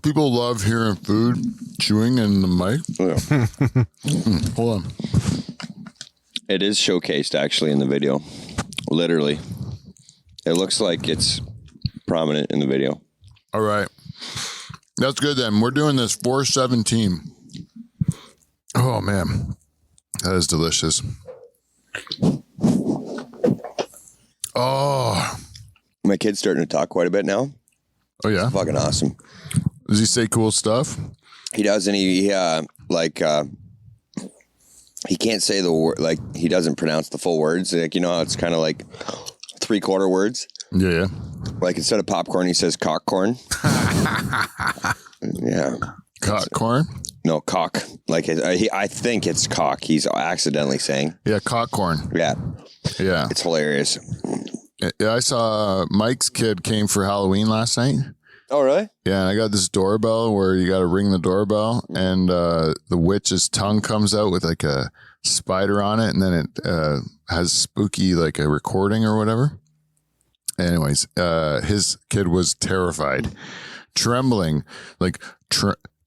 People love hearing food chewing in the mic. Yeah. Hold on. It is showcased actually in the video. Literally. It looks like it's prominent in the video. All right. That's good then. We're doing this 417. Oh, man. That is delicious. Oh. My kid's starting to talk quite a bit now. Oh, yeah? Fucking awesome. Does he say cool stuff? He does, and he can't say the word, like, he doesn't pronounce the full words. Like, you know how it's kind of like 3/4 words? Yeah. Like, instead of popcorn, he says cockcorn. Yeah. Cockcorn? No, cock. Like, I think it's cock. He's accidentally saying. Yeah, cockcorn. Yeah. Yeah. It's hilarious. Yeah, I saw Mike's kid came for Halloween last night. Oh, really? Yeah, and I got this doorbell where you got to ring the doorbell, and the witch's tongue comes out with like a spider on it, and then it has spooky like a recording or whatever. Anyways, his kid was terrified, trembling,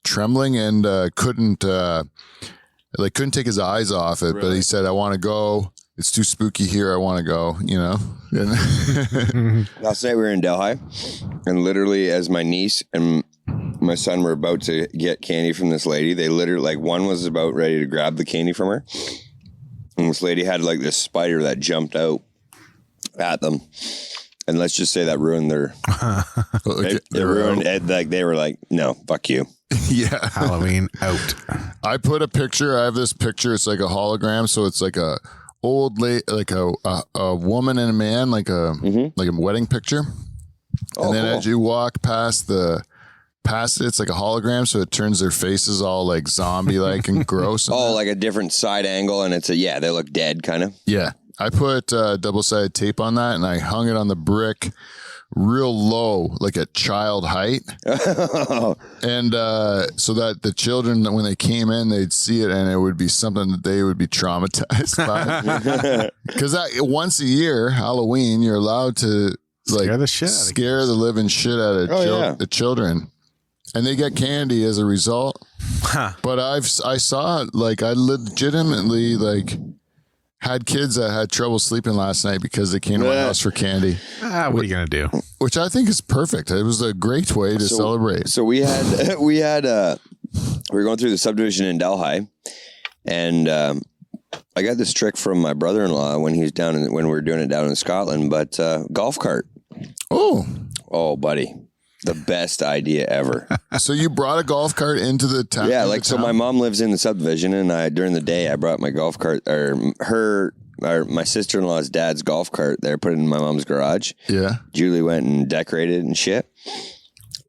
trembling, and couldn't take his eyes off it. Really? But he said, "I want to go. It's too spooky here. I want to go." You know. Last night we were in Delhi, and literally, as my niece and my son were about to get candy from this lady, they literally, like, one was about ready to grab the candy from her, and this lady had like this spider that jumped out at them, and let's just say that ruined their. They ruined it. Like, they were like, "No, fuck you." Yeah, Halloween out. I put a picture. I have this picture. It's like a hologram, so it's like a old lady, like a woman and a man, like a wedding picture. Oh, and then cool. as you walk past it, it's like a hologram, so it turns their faces all like zombie like and gross. And like a different side angle, and they look dead, kind of. Yeah, I put double-sided tape on that, and I hung it on the brick real low, like at child height. And so that the children, when they came in, they'd see it, and it would be something that they would be traumatized by. Because once a year, Halloween, you're allowed to like scare the living shit out of the children, and they get candy as a result. But I saw, like, I legitimately like had kids that had trouble sleeping last night because they came to my house for candy. What are you gonna do? Which I think is perfect. It was a great way to celebrate. So we were going through the subdivision in Delhi, and I got this trick from my brother-in-law when he was when we were doing it down in Scotland. But golf cart. Oh, buddy. The best idea ever. So you brought a golf cart into the town? Yeah, so my mom lives in the subdivision, and during the day I brought my golf cart, or my sister-in-law's dad's golf cart there, put it in my mom's garage. Yeah. Julie went and decorated and shit.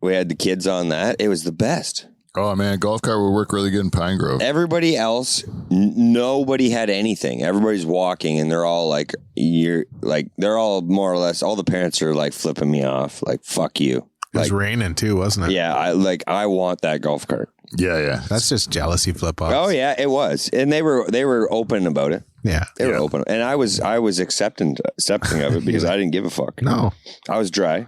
We had the kids on that. It was the best. Oh, man, golf cart would work really good in Pine Grove. Everybody else, nobody had anything. Everybody's walking, and they're all like, they're all more or less, all the parents are like flipping me off, like, fuck you. It was raining too, wasn't it? Yeah, I want that golf cart. Yeah. That's just jealousy flip offs. Oh yeah, it was, and they were open about it. Yeah, they were open, and I was accepting of it because I didn't give a fuck. No, I was dry.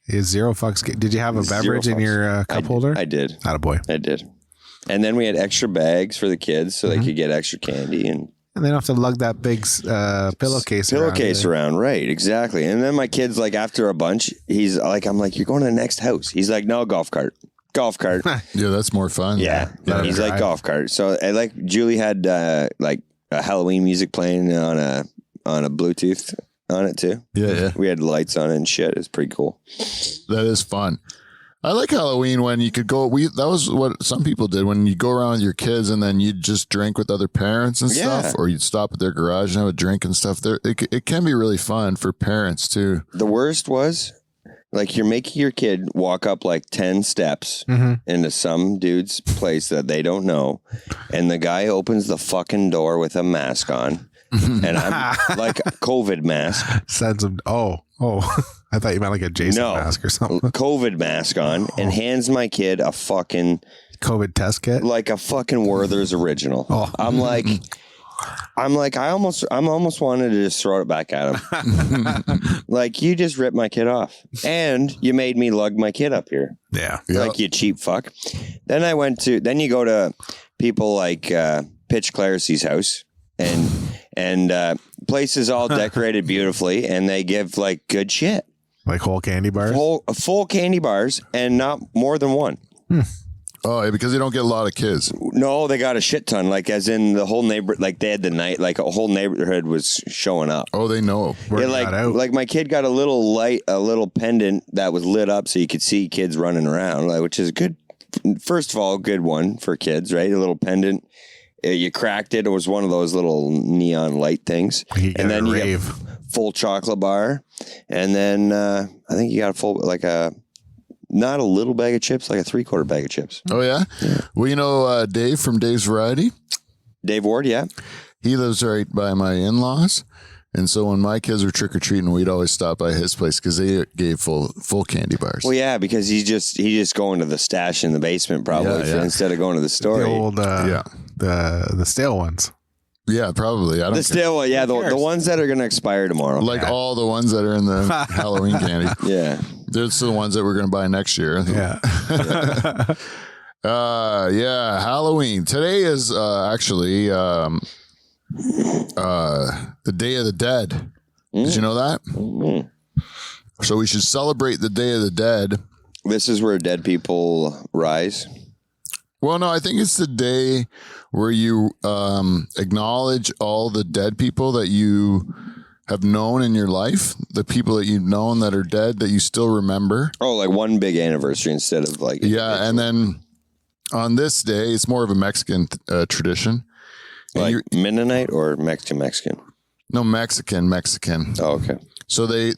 Is zero fucks. Did you have a beverage in your cup holder? I did. Attaboy. I did. And then we had extra bags for the kids so they could get extra candy and they don't have to lug that big pillowcase around. Right, exactly. And then my kid's like, after a bunch, he's like, I'm like, you're going to the next house. He's like, no, golf cart. Yeah, that's more fun. Yeah. He's like, golf cart. So Julie had like a Halloween music playing on a Bluetooth on it too. Yeah. We had lights on it and shit. It's pretty cool. That is fun. I like Halloween when you could go. That was what some people did when you go around with your kids and then you'd just drink with other parents and stuff, or you'd stop at their garage and have a drink and stuff. It can be really fun for parents too. The worst was like you're making your kid walk up like 10 steps into some dude's place that they don't know, and the guy opens the fucking door with a mask on. And I'm like COVID mask. Sends him. Oh, I thought you meant like a Jason mask or something. COVID mask on and hands my kid a fucking COVID test kit, like a fucking Werther's original. I'm like, I'm like, I almost wanted to just throw it back at him. Like, you just ripped my kid off, and you made me lug my kid up here. Yeah. Like, you cheap fuck. Then you go to people like Pitch Claresy's house, and places all decorated beautifully, and they give like good shit. Like whole candy bars? Full candy bars, and not more than one. Oh, yeah, because you don't get a lot of kids. No, they got a shit ton. Like, as in the whole neighborhood, like they had the night, like a whole neighborhood was showing up. Oh, they know. Yeah, like my kid got a little pendant that was lit up so you could see kids running around, like, which is good. First of all, good one for kids, right? A little pendant. You cracked it. It was one of those little neon light things. And then you get full chocolate bar. And then I think you got a full, like not a little bag of chips, like a 3/4 bag of chips. Oh, yeah? Well, you know Dave from Dave's Variety? Dave Ward, yeah. He lives right by my in-laws. And so when my kids were trick-or-treating, we'd always stop by his place because they gave full candy bars. Well, yeah, because he's just going to the stash in the basement probably instead of going to the store. The old, the stale ones. Yeah, probably. The stale one, yeah, the ones that are going to expire tomorrow. Like all the ones that are in the Halloween candy. Yeah. There's the ones that we're going to buy next year. Yeah. Halloween. Today is actually the Day of the Dead. Did you know that? So we should celebrate the Day of the Dead. This is where dead people rise. Well, no, I think it's the day where you acknowledge all the dead people that you have known in your life, the people that you've known that are dead that you still remember. Oh, like one big anniversary instead of like... Yeah, and then on this day, it's more of a Mexican tradition. Like Mennonite or Mexican? No, Mexican. Oh, okay. So they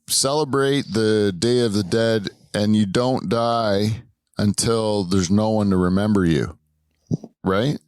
celebrate the Day of the Dead, and you don't die until there's no one to remember you, right?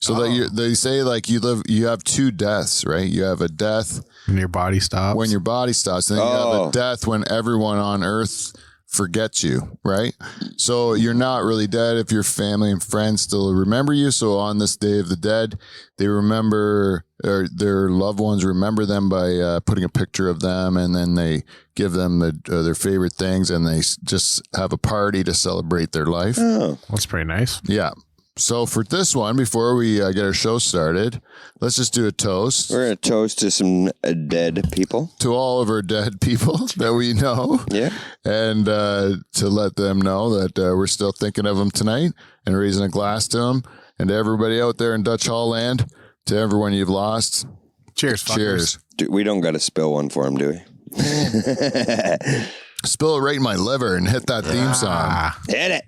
So that they say like you have two deaths, right? You have a death when your body stops. When your body stops, and then you have a death when everyone on Earth forgets you, right? So you're not really dead if your family and friends still remember you. So on this Day of the Dead, they remember, or their loved ones remember them by putting a picture of them, and then they give them their favorite things, and they just have a party to celebrate their life. Oh, that's pretty nice. Yeah. So for this one, before we get our show started, let's just do a toast. We're going to toast to some dead people. To all of our dead people that we know. Yeah. And to let them know that we're still thinking of them tonight and raising a glass to them. And to everybody out there in Dutch Hall land, to everyone you've lost. Cheers, fuckers. Cheers. Dude, we don't got to spill one for them, do we? Spill it right in my liver and hit that theme song. Hit it.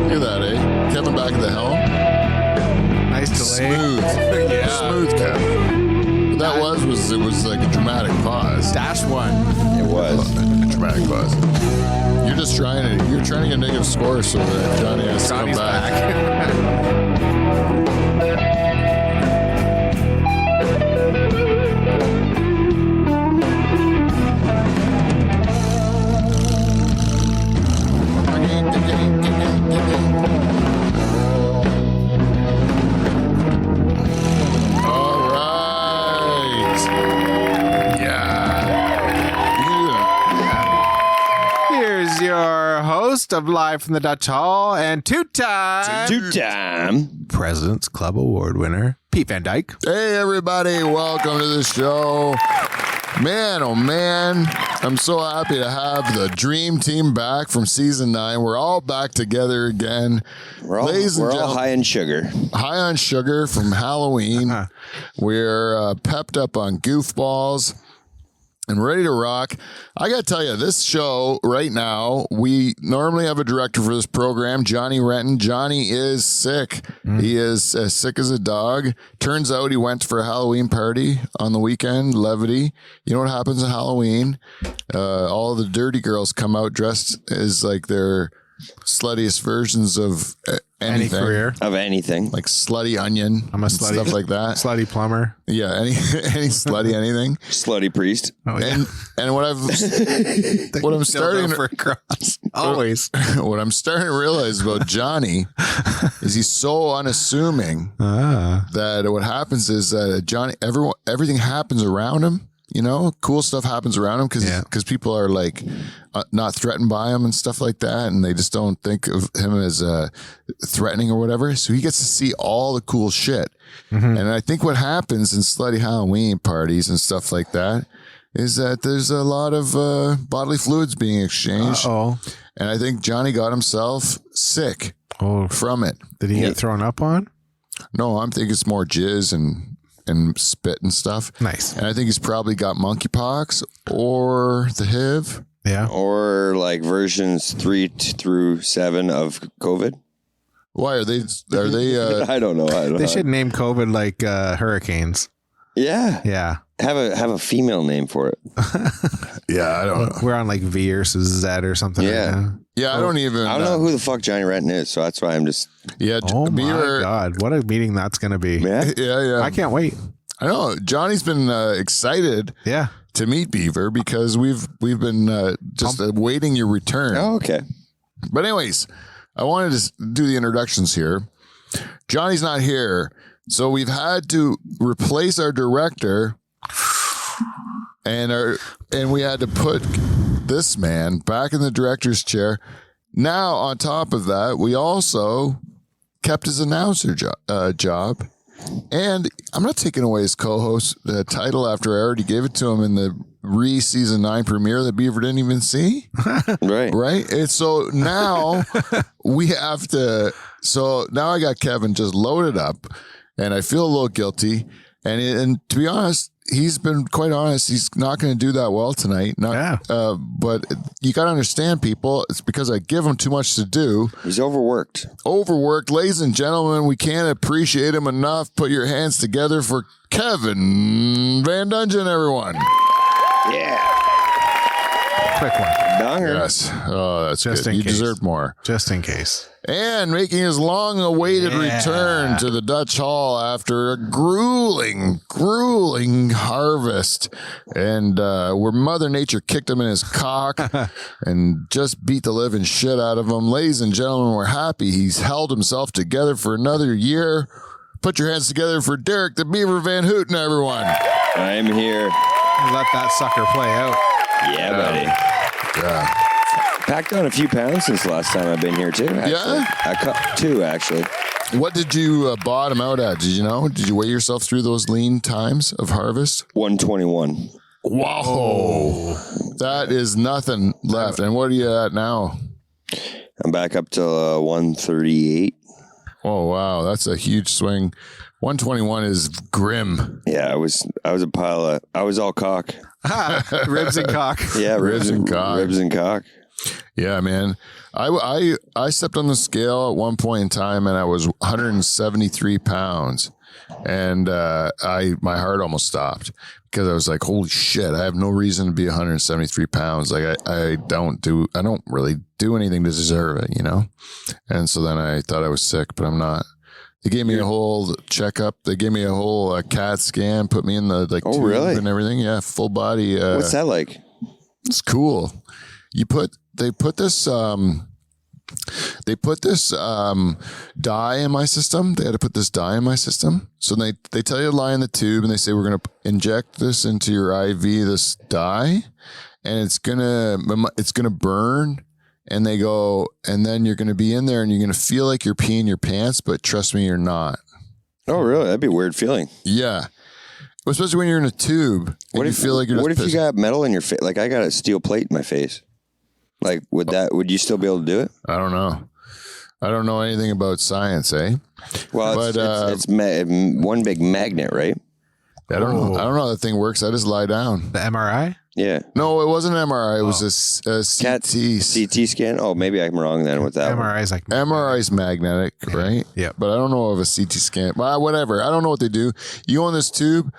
Look at that, eh? Kevin back at the helm. Nice delay. Smooth. Smooth, Kevin. What that was like a dramatic pause. Dash one. It was. A dramatic pause. You're trying to get a negative score so that Johnny has to come back. Of Live from the Dutch Hall and two-time President's Club Award winner, Pete Van Dyke. Hey, everybody. Welcome to the show. Man, oh, man. I'm so happy to have the Dream Team back from season 9. We're all back together again. We're all high on sugar. High on sugar from Halloween. We're pepped up on goofballs and ready to rock. I got to tell you, this show right now, we normally have a director for this program, Johnny Renton. Johnny is sick. He is as sick as a dog. Turns out he went for a Halloween party on the weekend, levity. You know what happens on Halloween? All the dirty girls come out dressed as like they're sluttiest versions of anything. Any career. Of anything. Like slutty onion. I'm a slutty. Stuff like that. Slutty plumber. Yeah, any slutty anything. Slutty priest. Oh, yeah. And what I'm starting for a cross. Always. what I'm starting to realize about Johnny is he's so unassuming that what happens is that Johnny, everything happens around him. You know, cool stuff happens around him because people are like not threatened by him and stuff like that, and they just don't think of him as threatening or whatever. So he gets to see all the cool shit. And I think what happens in slutty Halloween parties and stuff like that is that there's a lot of bodily fluids being exchanged. And I think Johnny got himself sick from it. Did he get thrown up on? No, I'm thinking it's more jizz and spit and stuff. Nice. And I think he's probably got monkeypox or the HIV. Yeah. Or like versions 3 through 7 of COVID. Why are they I don't know. They should name COVID like hurricanes. Yeah. Yeah. Have a female name for it. yeah, I don't know. We're on like V versus Z or something. Yeah. Right now. Yeah, I don't know who the fuck Johnny Renton is, so that's why I'm just. Yeah. Oh my God. What a meeting that's going to be. Yeah. Yeah. I can't wait. I know. Johnny's been excited. Yeah. To meet Beaver because we've been just awaiting your return. Oh, okay. But anyways, I wanted to do the introductions here. Johnny's not here, so we've had to replace our director, and we had to put this man back in the director's chair. Now, on top of that, we also kept his announcer job. And I'm not taking away his co-host title after I already gave it to him in the season 9 premiere that Beaver didn't even see. Right. And so now we have to. So now I got Kevin just loaded up, and I feel a little guilty. And to be honest, he's been quite honest. He's not going to do that well tonight. But you got to understand, people. It's because I give him too much to do. He's overworked. Ladies and gentlemen, we can't appreciate him enough. Put your hands together for Kevin Van Dungeon, everyone. Yeah. Quick one. Donger. Yes. Oh, that's Just good. in You case. deserve more. Just in case. And making his long-awaited return to the Dutch Hall after a grueling harvest, and where Mother Nature kicked him in his cock and just beat the living shit out of him. Ladies and gentlemen, we're happy he's held himself together for another year. Put your hands together for Derek the Beaver Van Houten, everyone. I'm here. Let that sucker play out. Yeah, buddy. Yeah. Packed on a few pounds since the last time I've been here, too. Actually. Yeah? I cut 2, actually. What did you bottom out at? Did you know? Did you weigh yourself through those lean times of harvest? 121. Wow. That is nothing left. And what are you at now? I'm back up to 138. Oh, wow. That's a huge swing. 121 is grim. Yeah, I was all cock. Ribs and cock. Yeah, Ribs and cock. Ribs and cock. Yeah, man. I stepped on the scale at one point in time and I was 173 pounds. And my heart almost stopped because I was like, holy shit, I have no reason to be 173 pounds. Like I don't really do anything to deserve it, you know? And so then I thought I was sick, but I'm not. They gave me a whole checkup. They gave me a whole CAT scan, put me in the tube really? and everything. Yeah, full body. What's that like? It's cool. They put this dye in my system. They had to put this dye in my system. So they tell you to lie in the tube and they say, we're going to inject this into your IV, this dye, and it's going to burn. And they go, and then you're going to be in there and you're going to feel like you're peeing your pants, but trust me, you're not. Oh, really? That'd be a weird feeling. Yeah. Especially when you're in a tube. What if you feel like you're What just if you got metal in your face? Like I got a steel plate in my face. Like would you still be able to do it? I don't know. I don't know anything about science, eh? Well, it's one big magnet, right? I don't know how that thing works. I just lie down. The MRI? Yeah. No, it wasn't an MRI. It was a CT scan. Oh, maybe I'm wrong then with that. MRI is like MRI is magnetic, right? Yeah. But I don't know of a CT scan. Well, whatever. I don't know what they do. You on this tube,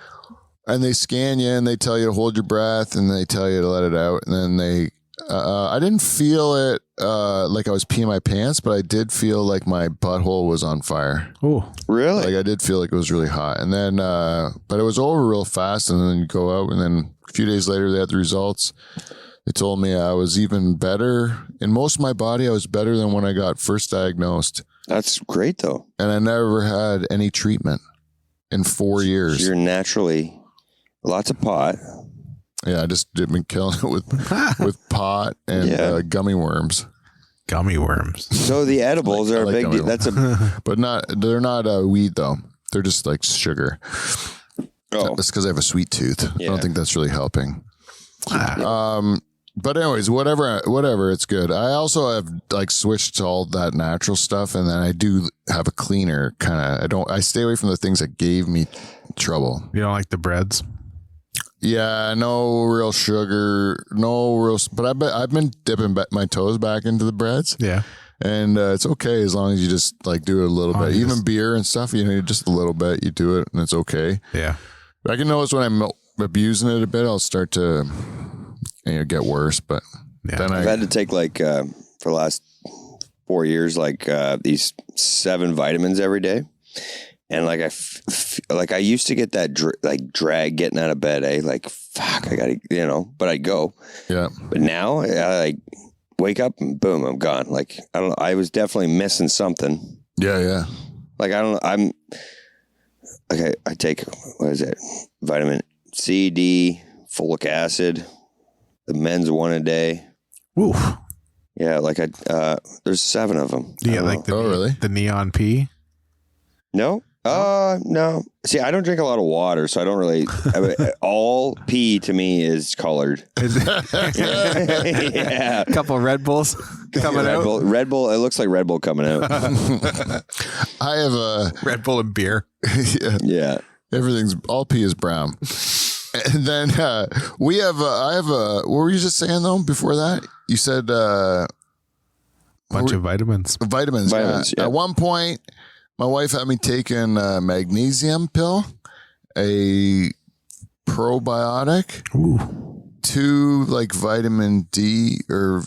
and they scan you, and they tell you to hold your breath, and they tell you to let it out, and then they I didn't feel it like I was peeing my pants, but I did feel like my butthole was on fire. Oh, Really? Like I did feel like it was really hot. And then, but it was over real fast. And then you go out, and then a few days later, they had the results. They told me I was even better. In most of my body, I was better than when I got first diagnosed. That's great, though. And I never had any treatment in 4 years. So you're naturally lots of pot. Yeah, I just did been killing it with pot and gummy worms. Gummy worms. So the edibles are a big deal. That's a but they're not weed though. They're just like sugar. oh That's because I have a sweet tooth. I Yeah. don't think that's really helping. But anyways, whatever, it's good. I also have like switched to all that natural stuff, and then I do have a cleaner kind of. I stay away from the things that gave me trouble. You don't like the breads? Yeah, no real sugar, no real. But I've been dipping my toes back into the breads. Yeah. And it's okay as long as you just like do it a little bit. Even beer and stuff, just a little bit, you do it and it's okay. Yeah. But I can notice when I'm abusing it a bit, I'll start to get worse. But then I've had to take like for the last 4 years, like these 7 vitamins every day. And like I used to get that drag getting out of bed, like fuck, I gotta, but I'd go. Yeah. But now I like wake up and boom, I'm gone. Like I don't know, I was definitely missing something. Yeah. Like I take what is it? Vitamin C, D, folic acid, the men's 1 a day. Oof. Yeah, like there's 7 of them. Do you get like really? The neon pea? No. No. See, I don't drink a lot of water, so I don't really. All pee to me is colored. Yeah. Couple Red Bulls coming out. Red Bull. It looks like Red Bull coming out. I have a Red Bull and beer. Yeah. Everything's all pee is brown. And then we have. I have a. What were you just saying though? Before that, you said Bunch of vitamins. Vitamins. Yeah. At one point, my wife had me taking a magnesium pill, a probiotic, 2 like vitamin D or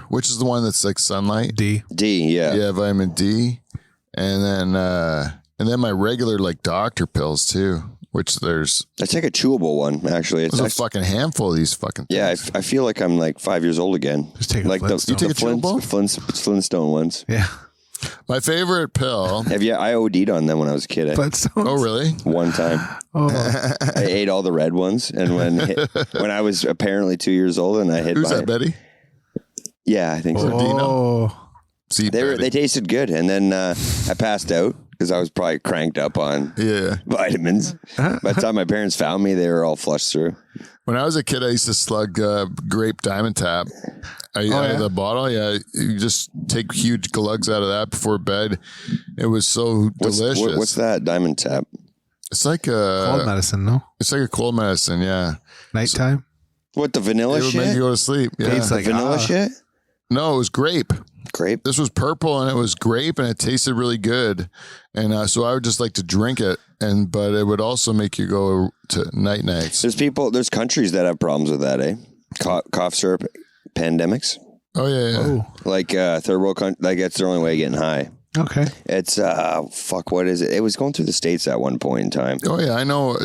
which is the one that's like sunlight? D. Yeah. Yeah, vitamin D, and then my regular like doctor pills too. Which there's I take a chewable one. Actually, it's a fucking handful of these fucking things. Yeah, I feel like I'm like 5 years old again. Just take a like Flintstone. You take a chewable? Flintstone ones. Yeah. My favorite pill. I OD'd on them when I was a kid. Flintstones. Oh, really? One time. I ate all the red ones, and when I was apparently 2 years old, and I hit. Who's that, Betty? Yeah, I think so. Oh. See, They tasted good, and then I passed out because I was probably cranked up on vitamins. By the time my parents found me, they were all flushed through. When I was a kid, I used to slug grape Diamond Tap out of the bottle. Yeah, you just take huge glugs out of that before bed. It was so delicious. What's that? Diamond Tap? It's like a Cold medicine, no? It's like a cold medicine. Yeah, Nighttime? What, the vanilla it would make shit? you go to sleep. Yeah, Tastes like Vanilla shit? no, it was grape. Grape? This was purple and it was grape and it tasted really good. And so I would just like to drink it. But it would also make you go to nights. There's countries that have problems with that, eh? Cough syrup pandemics. Oh, yeah. Oh. Like third world country, like that's their only way of getting high. Okay. It's what is it? It was going through the States at one point in time. Oh, yeah, I know.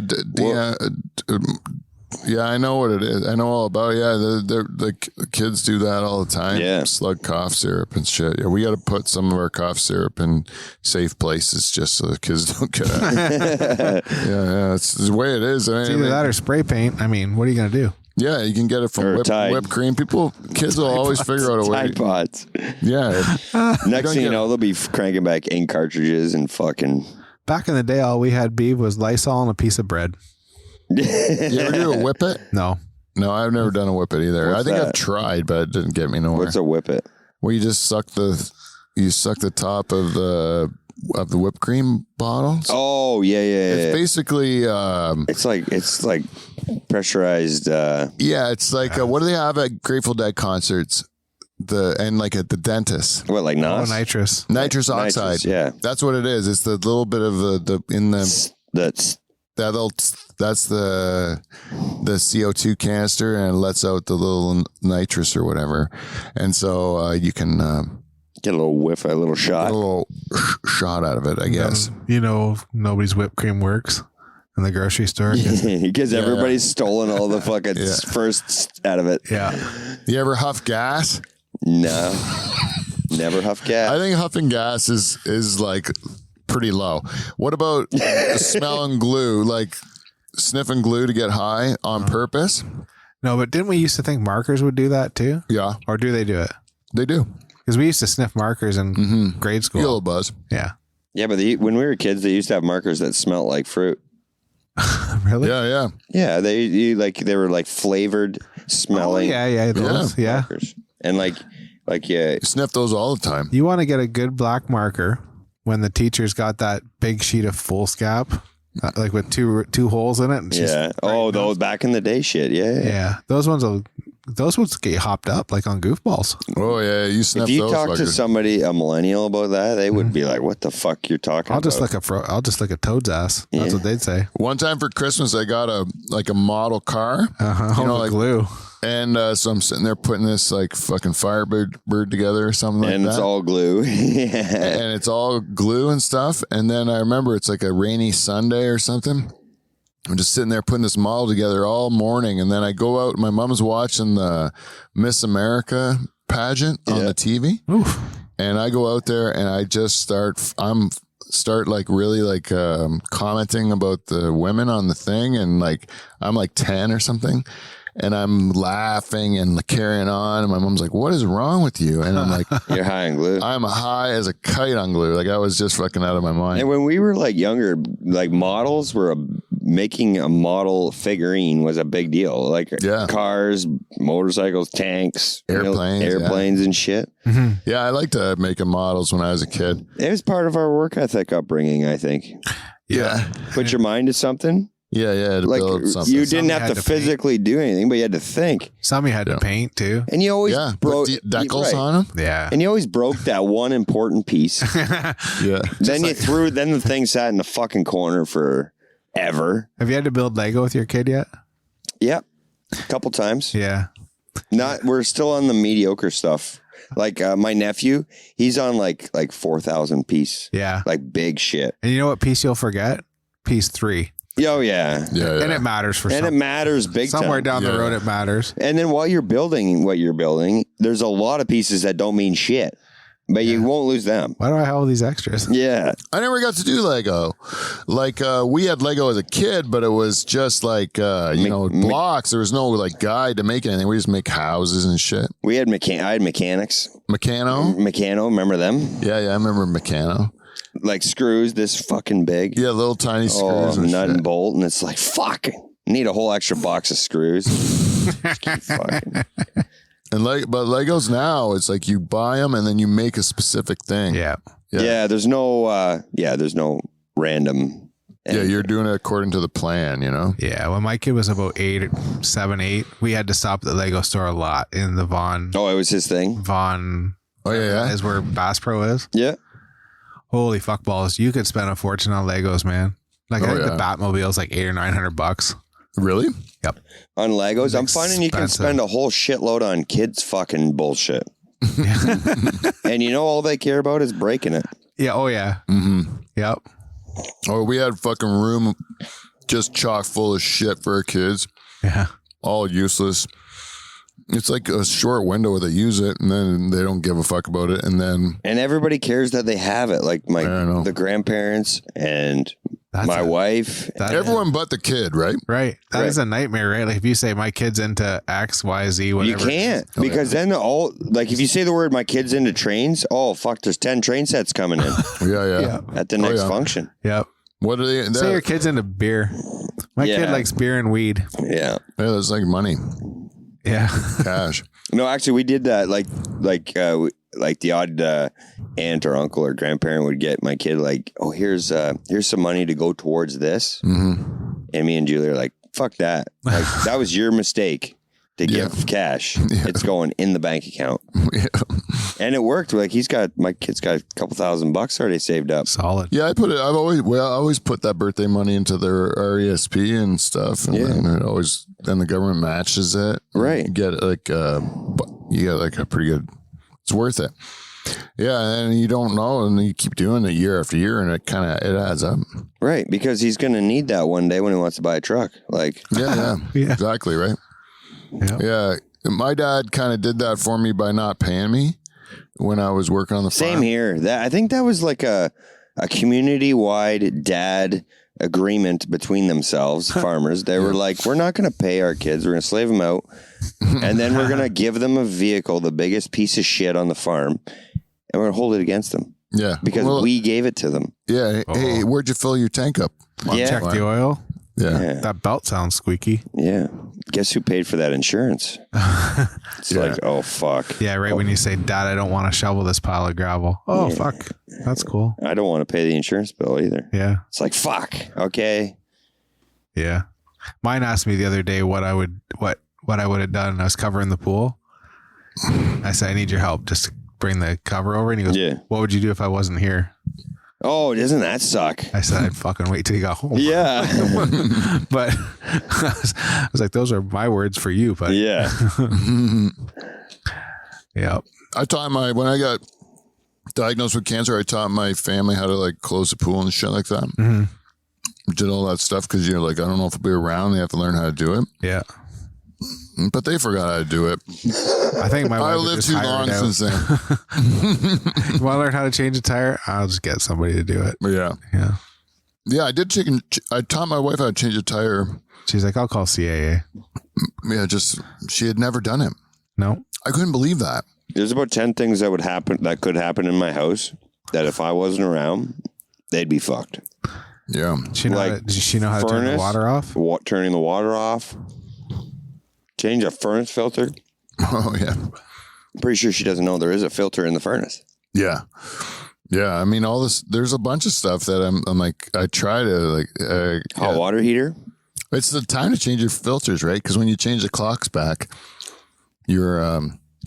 Yeah, I know what it is. I know all about it. Yeah, the kids do that all the time. Yeah. Slug cough syrup and shit. Yeah, we got to put some of our cough syrup in safe places just so the kids don't get it. yeah, it's the way it is. It's either that or spray paint. I mean, what are you going to do? Yeah, you can get it from whipped cream. Kids will always figure out a way. Tide Pods. Yeah. Next thing you know, they'll be cranking back ink cartridges and fucking. Back in the day, all we had, Beav, was Lysol and a piece of bread. You ever do a whip it? No. No, I've never done a whip it either. I think I've tried, but it didn't get me nowhere. What's a whip it? Well, you just suck the top of the whipped cream bottles. Oh yeah. It's basically it's like pressurized. Yeah, it's like what do they have at Grateful Dead concerts? Like at the dentist. What, like NOS? Oh, nitrous. Nitrous oxide. Yeah, that's what it is. It's the little bit of the that's the CO2 canister, and it lets out the little nitrous or whatever, and so you can get a little whiff, a little shot, shot out of it, I guess. Nobody's whipped cream works in the grocery store because everybody's stolen all the fucking first out of it. Yeah. You ever huff gas? No, never huff gas. I think huffing gas is like pretty low. What about smelling glue, like sniffing glue to get high on purpose? No, but didn't we used to think markers would do that too? Yeah. Or do they do it? They do. Because we used to sniff markers in grade school. You get a little buzz. Yeah. Yeah, but when we were kids, they used to have markers that smelled like fruit. Really? Yeah. Yeah, they were like flavored smelling. Oh, yeah. Those, yeah. Markers. And like You sniff those all the time. You want to get a good black marker when the teacher's got that big sheet of foolscap, like with two holes in it. And yeah. Oh, those back in the day shit. Yeah. Yeah. Those ones get hopped up like on goofballs. Oh yeah, you sniff those. If you those talk fuckers. to somebody, a millennial, about that, they would be like, "What the fuck you're talking I'll about?" I'll just lick a toad's ass. That's what they'd say. One time for Christmas, I got a model car. Glue. And so I'm sitting there putting this like fucking Firebird together or something like that. And it's all glue. Yeah. And it's all glue and stuff. And then I remember it's like a rainy Sunday or something. I'm just sitting there putting this model together all morning. And then I go out, my mom's watching the Miss America pageant on the TV. Oof. And I go out there and I just start like really like commenting about the women on the thing. And like, I'm like 10 or something. And I'm laughing and carrying on. And my mom's like, "What is wrong with you?" And I'm like, "You're high on glue." I'm high as a kite on glue. Like I was just fucking out of my mind. And when we were like younger, like models were making a model figurine was a big deal. Like cars, motorcycles, tanks, airplanes and shit. Mm-hmm. Yeah, I liked to make models when I was a kid. It was part of our work ethic upbringing, I think. Yeah. Put your mind to something. Yeah, to build something. You didn't have to physically do anything, but you had to think. Some you had to paint too. And you always broke decals on them. Yeah. And you always broke that one important piece. Yeah. Then then the thing sat in the fucking corner forever. Have you had to build Lego with your kid yet? Yep. A couple times. Yeah. We're still on the mediocre stuff. Like my nephew, he's on like 4,000 piece. Yeah. Like big shit. And you know what piece you'll forget? Piece 3. Oh, yeah. And it matters for it matters big time. Somewhere down the road, it matters. And then while you're building what you're building, there's a lot of pieces that don't mean shit, but you won't lose them. Why do I have all these extras? Yeah. I never got to do Lego. Like we had Lego as a kid, but it was just like, blocks. There was no like guide to make anything. We just make houses and shit. I had mechanics. Meccano, remember them? Yeah, I remember Meccano. Like screws this fucking big. Yeah, little tiny screws. And nut and bolt. And it's like, fuck. Need a whole extra box of screws. Fucking. And but Legos now, it's like you buy them and then you make a specific thing. Yeah. Yeah, there's no random. Yeah, you're doing it according to the plan, Yeah, when my kid was about 7, 8, we had to stop at the Lego store a lot in the Vaughan. Oh, it was his thing? Vaughan. Oh, yeah. Is where Bass Pro is. Yeah. Holy fuck balls. You could spend a fortune on Legos, man. Like I think the Batmobile is like $800 or $900. Really? Yep. On Legos? I'm finding you can spend a whole shitload on kids fucking bullshit. And all they care about is breaking it. Yeah. Oh, yeah. Mm-hmm. Yep. Oh, we had fucking room just chock full of shit for our kids. Yeah. All useless. It's like a short window where they use it and then they don't give a fuck about it. And everybody cares that they have it. Like the grandparents and my wife. Everyone but the kid, right? Right. That is a nightmare, right? Like if you say my kid's into X, Y, Z, whatever. You can't because then if you say the word my kid's into trains, oh fuck, there's 10 train sets coming in. Yeah. At the next function. Yep. What are they? Say your kid's into beer. My kid likes beer and weed. Yeah. Yeah, that's like money. Yeah. Cash. No, actually we did that like the odd aunt or uncle or grandparent would get my kid like, oh, here's some money to go towards this. Mm-hmm. And me and Julie are like, fuck that. Like that was your mistake to give cash. It's going in the bank account. Yeah. And it worked. Like my kid's got a couple $1,000 already saved up. Solid. Yeah, I always put that birthday money into their RESP and stuff, and then the government matches it. Right. You get like a pretty good. It's worth it. Yeah, and you don't know, and you keep doing it year after year, and it adds up. Right, because he's going to need that one day when he wants to buy a truck. Like, yeah, exactly, right. Yeah, my dad kind of did that for me by not paying me when I was working on the farm. Same here. I think that was like a community-wide dad agreement between themselves, farmers. They were like, we're not going to pay our kids. We're going to slave them out. And then we're going to give them a vehicle, the biggest piece of shit on the farm, and we're going to hold it against them. Yeah. Because we gave it to them. Yeah. Hey, where'd you fill your tank up? Check the oil. Yeah. That belt sounds squeaky. Yeah. Guess who paid for that insurance? It's like, oh, fuck. Yeah, right when you say, Dad, I don't want to shovel this pile of gravel. Oh, fuck. That's cool. I don't want to pay the insurance bill either. Yeah. It's like, fuck. Okay. Yeah. Mine asked me the other day what I would have done. I was covering the pool. I said, I need your help just to bring the cover over. And he goes, what would you do if I wasn't here? Oh, doesn't that suck? I said, I'd fucking wait till you got home. Yeah. But I was like, those are my words for you, buddy. Yeah. Yeah. I taught when I got diagnosed with cancer, I taught my family how to like close the pool and shit like that. Mm-hmm. Did all that stuff because you're like, I don't know if I'll be around. They have to learn how to do it. Yeah. But they forgot how to do it. I think my wife I lived too long since then. You want to learn how to change a tire? I'll just get somebody to do it. Yeah. Yeah. Yeah, I taught my wife how to change a tire. She's like, I'll call CAA. Yeah, she had never done it. No. I couldn't believe that. There's about 10 things that could happen in my house that if I wasn't around, they'd be fucked. Yeah. Does she know how to turn the water off? Turning the water off. Change a furnace filter. Oh, yeah. I'm pretty sure she doesn't know there is a filter in the furnace. Yeah. Yeah. I mean, all this, there's a bunch of stuff that I'm like, I try to Hot water heater. It's the time to change your filters, right? Because when you change the clocks back, they're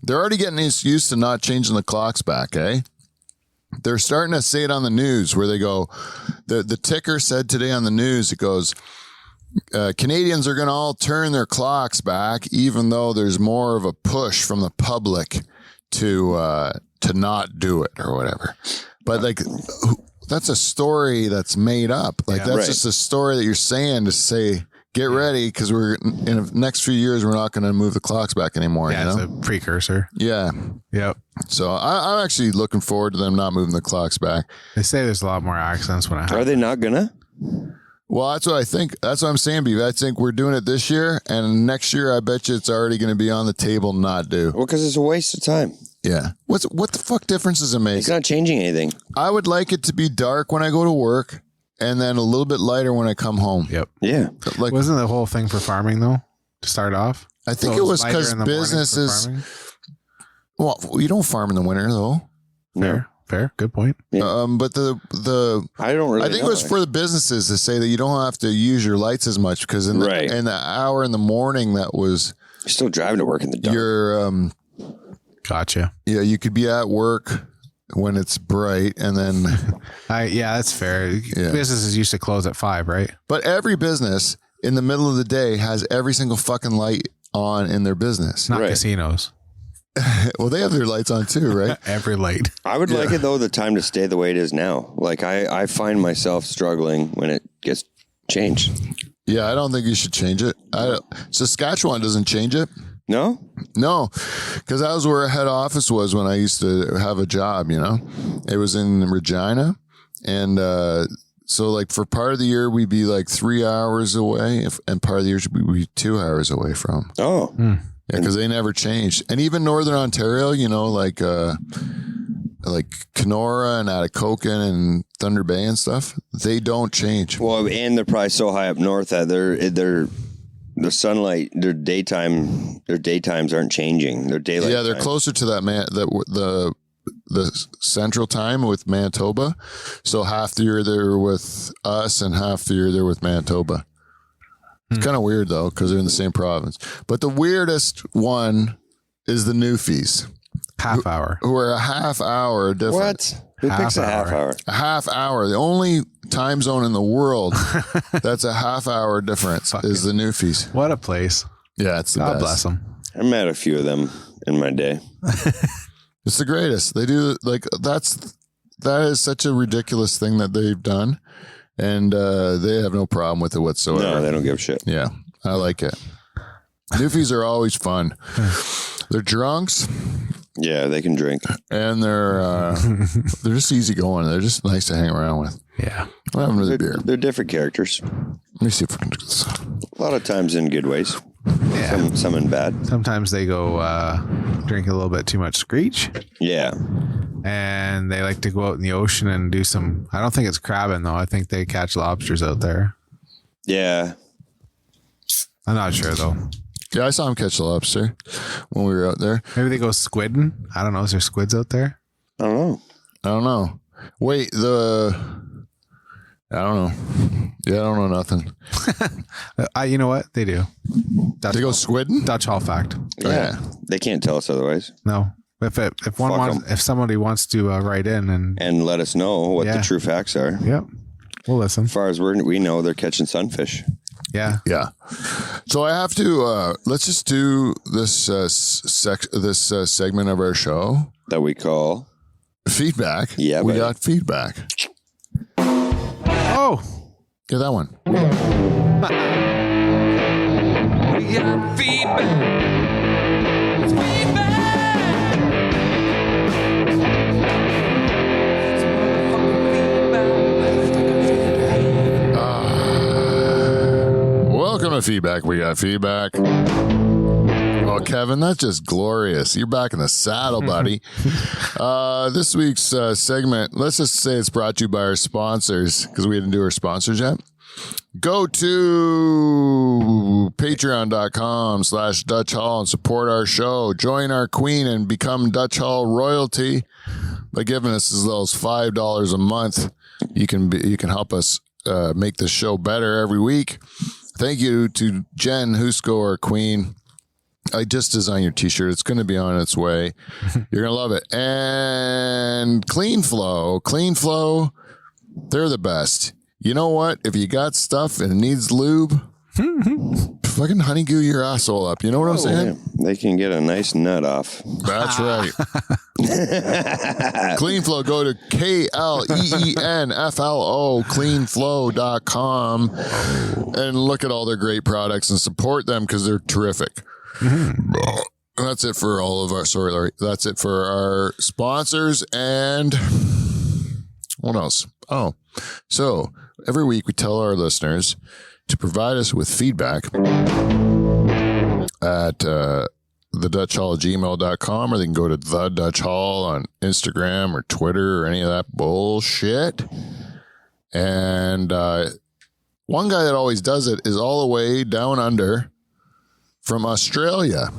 already getting used to not changing the clocks back, eh? They're starting to say it on the news where they go, the ticker said today on the news, it goes, Canadians are going to all turn their clocks back, even though there's more of a push from the public to not do it or whatever. But like, that's a story that's made up. Like that's just a story that you're saying to say, get ready, because we're in the next few years, we're not going to move the clocks back anymore. Yeah, you know? it's a precursor. Yeah. Yep. So I'm actually looking forward to them not moving the clocks back. They say there's a lot more accidents when it happens. Are they not gonna? Well, that's what I think. That's what I'm saying, Beav. I think we're doing it this year, and next year, I bet you it's already going to be on the table not do. Well, because it's a waste of time. Yeah. What the fuck difference does it make? It's not changing anything. I would like it to be dark when I go to work, and then a little bit lighter when I come home. Yep. Yeah. Like, wasn't the whole thing for farming though to start off? I think it was because businesses. Well, you don't farm in the winter though. Fair. Good point. Yeah. But the I don't really. I think it was for the businesses to say that you don't have to use your lights as much because in the hour in the morning that was. You're still driving to work in the dark. You're Gotcha. Yeah, you could be at work when it's bright, and then that's fair. Yeah. Businesses used to close at 5, right? But every business in the middle of the day has every single fucking light on in their business. Not casinos. Well, they have their lights on too, right? Every light. I would like it though, the time to stay the way it is now. Like I find myself struggling when it gets changed. Yeah, I don't think you should change it. Saskatchewan doesn't change it. No, because that was where head office was when I used to have a job. You know, it was in Regina, and so like for part of the year we'd be like 3 hours away, and part of the year we'd be 2 hours away from. Oh, yeah, because they never changed, and even Northern Ontario, you know, like Kenora and Atikokan and Thunder Bay and stuff, they don't change. Well, and they're probably so high up north that the sunlight, their daytimes aren't changing. Their daylight. Yeah, they're closer to that the central time with Manitoba. So half the year they're with us, and half the year they're with Manitoba. It's kind of weird though, because they're in the same province. But the weirdest one is the Newfies. Half hour. Who are a half hour different. What? Who picks a half hour? A half hour. The only time zone in the world that's a half hour difference is the Newfies. What a place. Yeah, it's the God best. bless them. I met a few of them in my day. It's the greatest. They do that is such a ridiculous thing that they've done, and they have no problem with it whatsoever. No, they don't give a shit. Yeah, I like it. Newfies are always fun. They're drunks. Yeah, they can drink. And they're just easy going. They're just nice to hang around with. Yeah. What happened to the beer? They're different characters. Let me see if I can do this. A lot of times in good ways. Yeah. Some in bad. Sometimes they go drink a little bit too much screech. Yeah. And they like to go out in the ocean and do some, I don't think it's crabbing though. I think they catch lobsters out there. Yeah. I'm not sure though. Yeah, I saw him catch the lobster when we were out there. Maybe they go squidding. I don't know. Is there squids out there? I don't know. Wait, I don't know. Yeah, I don't know nothing. You know what? They do. They go squidding? Dutch Hall fact. Yeah. They can't tell us otherwise. No. If somebody wants to write in and let us know what the true facts are. Yep. We'll listen. As far as we know, they're catching sunfish. Yeah. Yeah. So I have to, let's just do this, this segment of our show. That we call feedback. Yeah. We got feedback. Oh. Yeah, that one. We got feedback. It's feedback. It's motherfucking feedback. Welcome to feedback. We got feedback. Oh, Kevin, that's just glorious. You're back in the saddle, buddy. This week's segment, let's just say it's brought to you by our sponsors, because we didn't do our sponsors yet. Go to patreon.com/Dutch Hall and support our show. Join our queen and become Dutch Hall royalty by giving us as little as $5 a month. You can help us make the show better every week. Thank you to Jen Husko, our queen. I just designed your t-shirt. It's going to be on its way. You're going to love it. And Clean Flow, they're the best. You know what? If you got stuff and it needs lube, fucking honeygoo your asshole up. You know what I'm saying? Yeah. They can get a nice nut off. That's right. Clean Flow. Go to KLEENFLO, cleanflow.com, and look at all their great products and support them because they're terrific. That's it for all of our. Sorry, Larry. That's it for our sponsors. And what else? Oh, so every week we tell our listeners to provide us with feedback at thedutchhall@gmail.com, or they can go to The Dutch Hall on Instagram or Twitter or any of that bullshit. And one guy that always does it is all the way down under from Australia.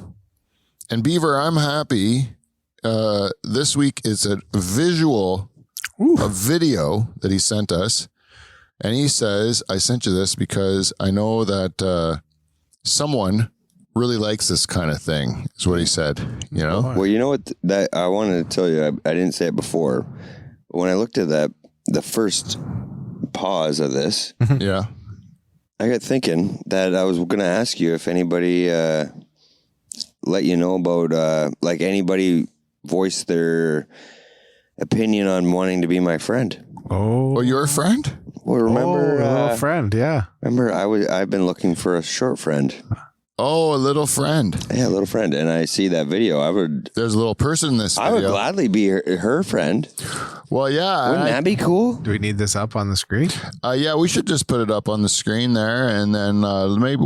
And Beaver, I'm happy. This week is a video that he sent us. And he says, I sent you this because I know that someone really likes this kind of thing, is what he said. You know? Well, you know what? That I wanted to tell you, I didn't say it before. When I looked at the first pause of this, Yeah. I got thinking that I was going to ask you if anybody let you know about, like anybody voiced their opinion on wanting to be my friend. Oh, you're a friend? Well, remember, a little friend, yeah. Remember, I've been looking for a short friend. Oh, a little friend. Yeah, a little friend. And I see that video. There's a little person in this video. I would gladly be her friend. Well, yeah. Wouldn't that be cool? Do we need this up on the screen? Yeah, we should just put it up on the screen there, and then maybe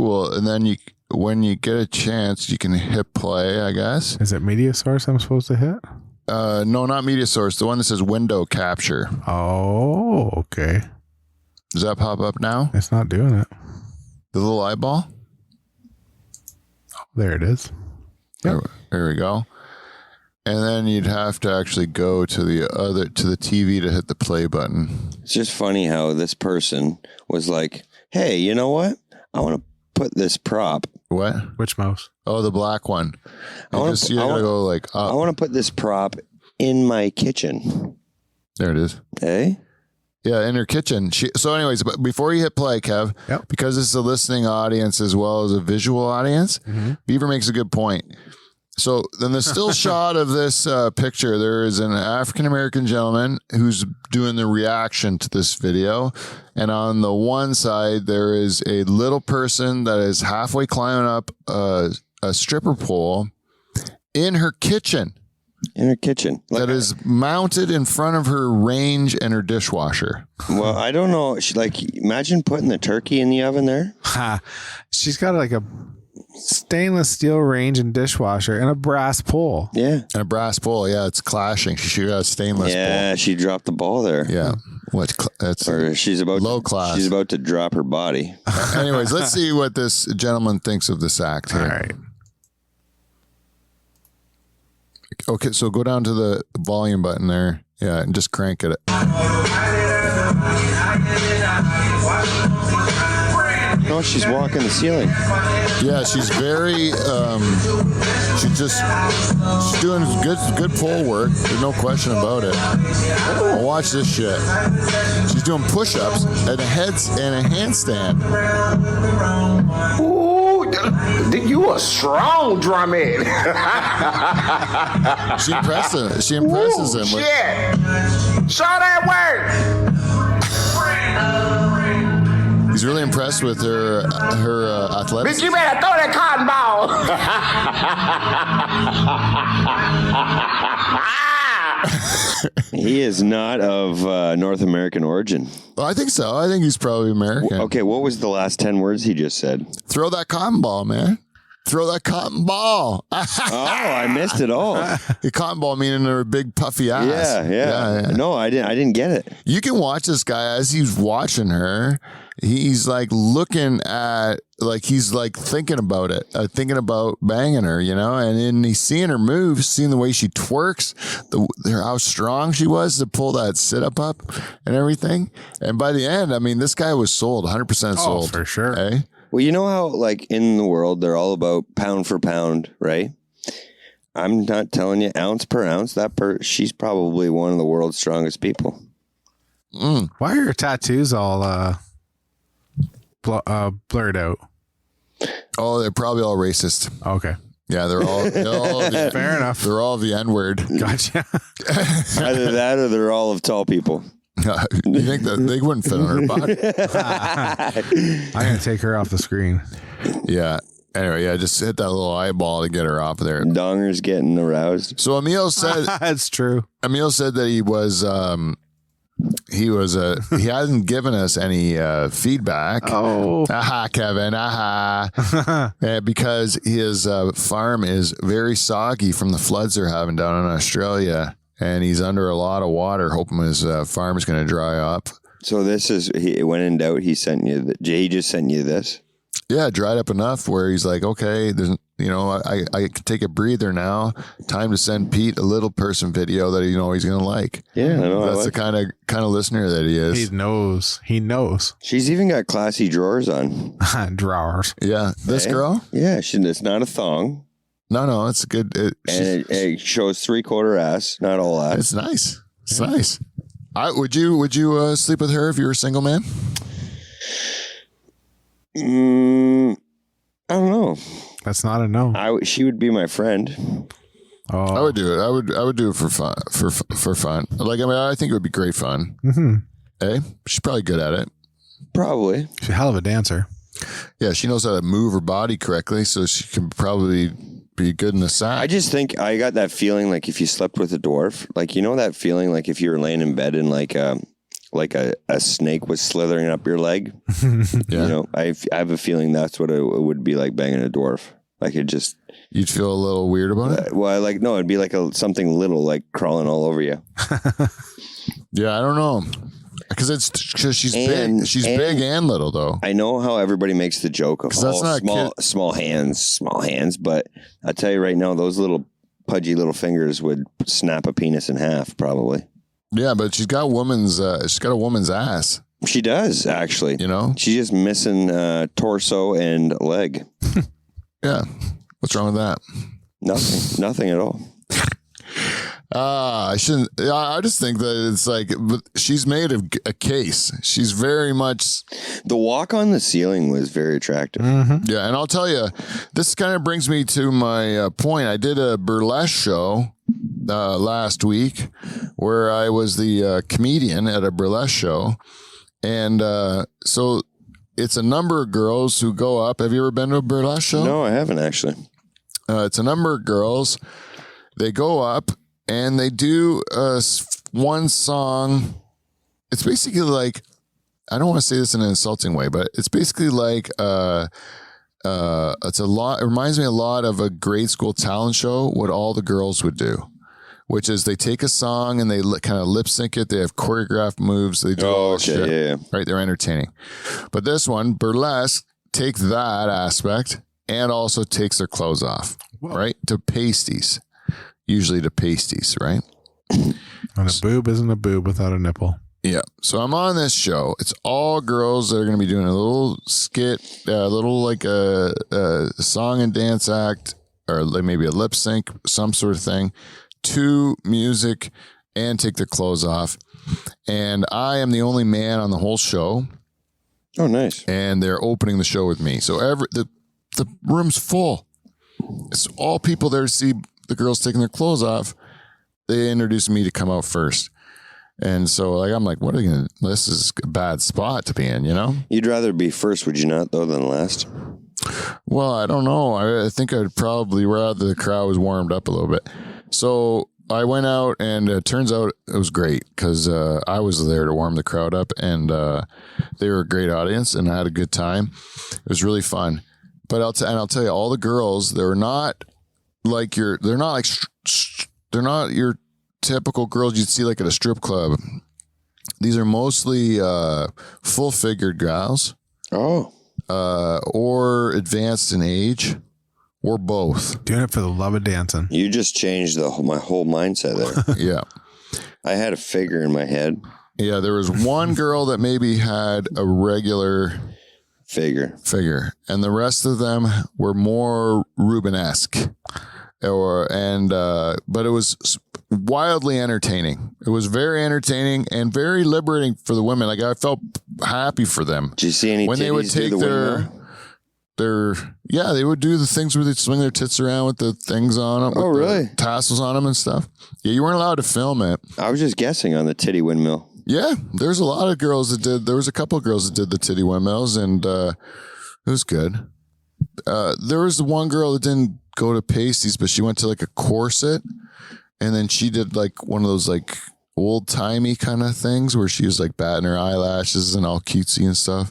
when you get a chance, you can hit play, I guess. Is it media source I'm supposed to hit? No, not media source. The one that says window capture. Oh, okay. Does that pop up now? It's not doing it. The little eyeball? There it is. Yep. There we go. And then you'd have to actually go to the TV to hit the play button. It's just funny how this person was like, hey, you know what? I want to put this prop. What? Which mouse? Oh, the black one. I wanna go like up. I want to put this prop in my kitchen. There it is. Eh? Yeah, in her kitchen. So anyways, but before you hit play, Kev, because it's a listening audience as well as a visual audience, Beaver makes a good point. So then the still shot of this picture, there is an African-American gentleman who's doing the reaction to this video. And on the one side, there is a little person that is halfway climbing up a stripper pole in her kitchen. In her kitchen. That is mounted in front of her range and her dishwasher. Well, I don't know. Imagine putting the turkey in the oven there. She's got like a stainless steel range and dishwasher and a brass pole. Yeah. And a brass pole. Yeah, it's clashing. She got a stainless pole. Yeah, she dropped the ball there. Yeah. That's she's about low class. She's about to drop her body. Anyways, let's see what this gentleman thinks of this act here. All right. Okay, so go down to the volume button there. Yeah, and just crank it. No, she's walking the ceiling. Yeah, she's very she's doing good pole work. There's no question about it. Well, watch this shit. She's doing push-ups and a handstand. Ooh, you a strong drumhead. She impresses him. With, shit. Show that work. he's really impressed with her athletics. Bitch, you better throw that cotton ball. He is not of North American origin. Well, I think so. I think he's probably American. Okay, what was the last 10 words he just said? Throw that cotton ball, man. Throw that cotton ball. Oh, I missed it all. The cotton ball meaning her big puffy ass. Yeah. No, I didn't get it. You can watch this guy as he's watching her. He's like looking at, like he's like thinking about it, thinking about banging her, you know, and then he's seeing her moves, seeing the way she twerks, how strong she was to pull that sit up and everything. And by the end, I mean, this guy was sold, 100% sold. Oh, for sure. Eh? Well, you know how, like, in the world, they're all about pound for pound, right? I'm not telling you ounce per ounce. She's probably one of the world's strongest people. Why are your tattoos all blurred out? Oh, they're probably all racist. Okay. Yeah, they're all Fair enough. They're all the N-word. Gotcha. Either that or they're all of tall people. You think that they wouldn't fit on her body? I'm going to take her off the screen. Yeah. Anyway, yeah, just hit that little eyeball to get her off there. Donger's getting aroused. So Emil said That's true. Emil said that he hasn't given us any feedback. Oh. Aha, Kevin. Aha. Because his farm is very soggy from the floods they're having down in Australia. And he's under a lot of water, hoping his farm is going to dry up. So this is, when in doubt, he sent you, he just sent you this? Yeah, dried up enough where he's like, okay, there's, I can take a breather now. Time to send Pete a little person video that he's going to like. Yeah, I know. That's the kind of listener that he is. He knows. She's even got classy drawers on. Drawers. Yeah, this girl. Yeah, it's not a thong. No, it's good. It shows 3/4 ass, not all ass. It's nice. It's nice. Would you sleep with her if you were a single man? I don't know. That's not a no. She would be my friend. Oh. I would do it. I would do it for fun. For fun. Like, I mean, I think it would be great fun. Mm-hmm. Hey, she's probably good at it. Probably. She's a hell of a dancer. Yeah, she knows how to move her body correctly, so she can probably be good in the sack. I just think I got that feeling like if you slept with a dwarf, like, you know that feeling like if you were laying in bed and like a snake was slithering up your leg. Yeah. I have a feeling that's what it would be like banging a dwarf. Like it just. You'd feel a little weird about it? Well, no, it'd be like something little, like crawling all over you. Yeah, I don't know. Because she's big. She's big and little, though. I know how everybody makes the joke of small hands, but I'll tell you right now, those little pudgy little fingers would snap a penis in half, probably. Yeah, but she's got a woman's ass. She does, actually. You know? She's just missing torso and leg. Yeah. What's wrong with that? Nothing at all. I shouldn't. I just think that it's like she's made a case. She's very much. The walk on the ceiling was very attractive. Yeah, and I'll tell you, this kind of brings me to my point. I did a burlesque show last week where I was the comedian at a burlesque show, and so it's a number of girls who go up. Have you ever been to a burlesque show? No, I haven't actually. It's a number of girls. They go up. And they do one song. It's basically like, I don't want to say this in an insulting way, but it's basically like it's a lot. It reminds me a lot of a grade school talent show. What all the girls would do, which is they take a song and they kind of lip sync it. They have choreographed moves. They do all this shit. Yeah. Right, they're entertaining. But this one, burlesque, takes that aspect and also takes their clothes off. Whoa. Right, to pasties. Usually to pasties, right? And a boob isn't a boob without a nipple. Yeah. So I'm on this show. It's all girls that are going to be doing a little skit, a little like a song and dance act, or like maybe a lip sync, some sort of thing, to music and take their clothes off. And I am the only man on the whole show. Oh, nice. And they're opening the show with me. So the room's full. It's all people there to see the girls taking their clothes off. They introduced me to come out first. And so like, I'm like, what are you going to, this is a bad spot to be in, you know? You'd rather be first, would you not, though, than last? Well, I don't know. I think I'd probably rather the crowd was warmed up a little bit. So I went out and it turns out it was great because I was there to warm the crowd up and they were a great audience and I had a good time. It was really fun. But I'll tell you, all the girls, they're not your typical girls you'd see like at a strip club. These are mostly full figured gals. Oh. Or advanced in age, or both. Doing it for the love of dancing. You just changed my whole mindset there. Yeah. I had a figure in my head. Yeah, there was one girl that maybe had a regular figure, and the rest of them were more Rubenesque. But it was wildly entertaining. It was very entertaining and very liberating for the women. Like I felt happy for them. Did you see any when they would take they would do the things where they'd swing their tits around with the things on them. Oh, really? Tassels on them and stuff. Yeah, you weren't allowed to film it. I was just guessing on the titty windmill. Yeah, there's a lot of girls that did. There was a couple of girls that did the titty windmills, and it was good. There was the one girl that didn't go to pasties, but she went to like a corset, and then she did like one of those like old timey kind of things where she was like batting her eyelashes and all cutesy and stuff.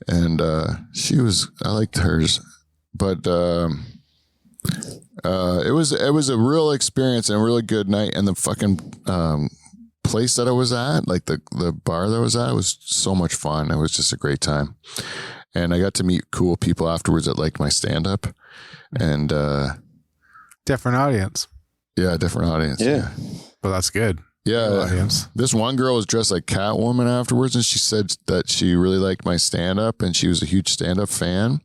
And I liked hers, but it was a real experience and a really good night. And the fucking place that I was at, like the bar that I was at, was so much fun. It was just a great time. And I got to meet cool people afterwards that liked my stand-up. And different audience. Yeah, different audience. Yeah. Well, that's good. Yeah. Audience. This one girl was dressed like Catwoman afterwards, and she said that she really liked my stand-up, and she was a huge stand-up fan.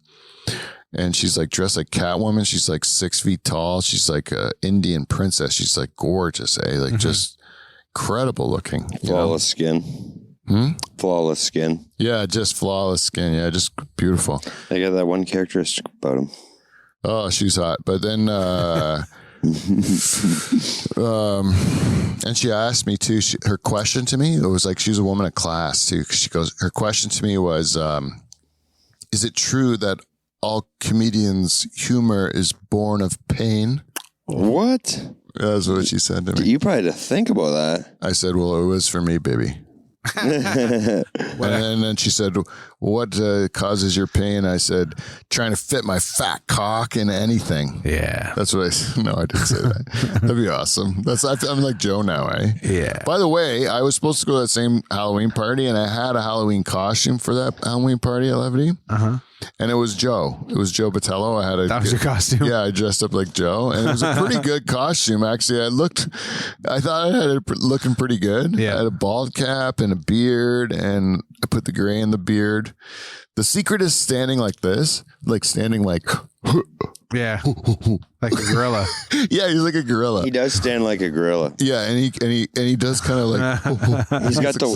And she's like dressed like Catwoman. She's like 6 feet tall. She's like an Indian princess. She's like gorgeous, Like just incredible looking. Flawless skin. Flawless skin. Yeah, just flawless skin. Yeah, just beautiful. They got that one characteristic about him. Oh, she's hot. But then, and she asked me too, her question to me, it was like, she was a woman at class too. She goes, her question to me was, is it true that all comedians' humor is born of pain? What? That's what she said to me. You probably had to think about that. I said, well, it was for me, baby. And then she said, what causes your pain? I said, trying to fit my fat cock in anything. Yeah. That's what I said. No, I didn't say that. That'd be awesome. I'm like Joe now, eh? Yeah. By the way, I was supposed to go to that same Halloween party, and I had a Halloween costume for that Halloween party at Levity. And it was Joe. It was Joe Botello. That was your costume? Yeah, I dressed up like Joe. And it was a pretty good costume, actually. I thought I had it looking pretty good. Yeah. I had a bald cap and a beard, and I put the gray in the beard. The secret is standing like this, like standing like... Yeah. Like a gorilla. Yeah, he's like a gorilla. He does stand like a gorilla. Yeah, and he does kind of like...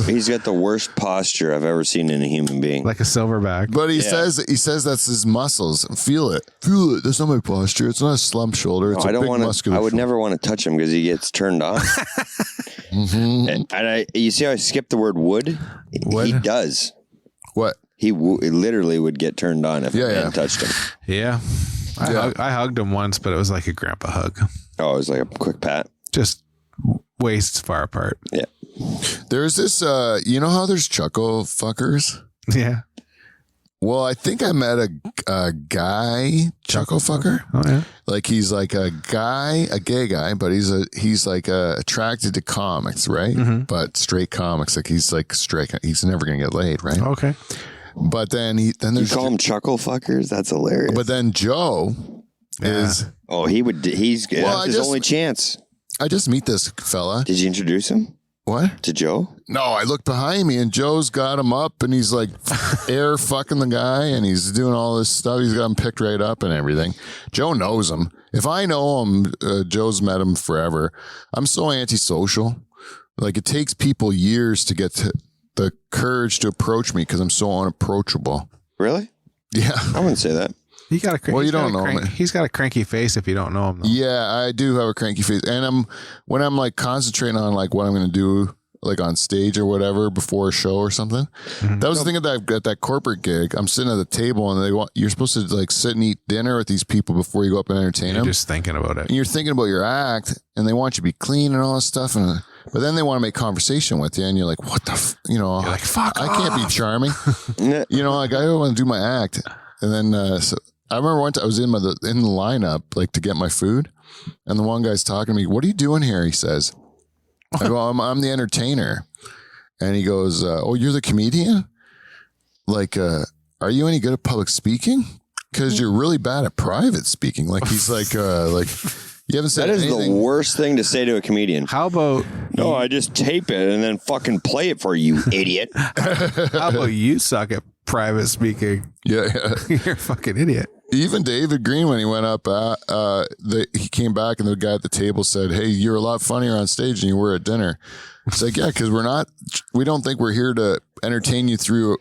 He's got the worst posture I've ever seen in a human being. Like a silverback. But he says that's his muscles. Feel it. That's not my posture. It's not a slump shoulder. It's a big muscular I would shoulder. never want to touch him because he gets turned on. And you see how I skipped the word would? Would? He does. What? He literally would get turned on if I hadn't touched him. Yeah. I hugged him once, but it was like a grandpa hug. Oh, it was like a quick pat. Just waists far apart. Yeah. There's this, you know how there's chuckle fuckers? Yeah. Well, I think I met a guy chuckle fucker. Oh, yeah. Like he's like a gay guy, but he's like attracted to comics, right? Mm-hmm. But straight comics, like he's like straight. He's never gonna get laid, right? Okay. But then You there's call him chuckle fuckers? That's hilarious. But then Joe is. Oh, he's that's his only chance. I just meet this fella. Did you introduce him What? to Joe? No, I look behind me and Joe's got him up and he's like air fucking the guy and he's doing all this stuff. He's got him picked right up and everything. Joe knows him. If I know him, Joe's met him forever. I'm so antisocial. Like it takes people years to get to the courage to approach me because I'm so unapproachable. Really? Yeah. I wouldn't say that. He got a Well, you don't know him. He's got a cranky face if you don't know him, though. Yeah, I do have a cranky face. And when I'm like concentrating on like what I'm going to do like on stage or whatever before a show or something. Mm-hmm. That was the thing at that corporate gig. I'm sitting at the table and you're supposed to like sit and eat dinner with these people before you go up and entertain them. You're just thinking about it. And you're thinking about your act and they want you to be clean and all this stuff. But then they want to make conversation with you and you're like, what the, you're like, fuck I can't be charming. Like I don't want to do my act. And then, so I remember once I was in the lineup, like to get my food. And the one guy's talking to me, what are you doing here? He says, I go, I'm the entertainer. And he goes, oh, you're the comedian? Like, are you any good at public speaking? Because you're really bad at private speaking. Like, he's like, you haven't said that is anything. The worst thing to say to a comedian. How about... No, I just tape it and then fucking play it for you, idiot. How about you suck at private speaking? Yeah. You're a fucking idiot. Even David Green, when he went up, he came back and the guy at the table said, hey, you're a lot funnier on stage than you were at dinner. It's like, yeah, because we don't think we're here to entertain you through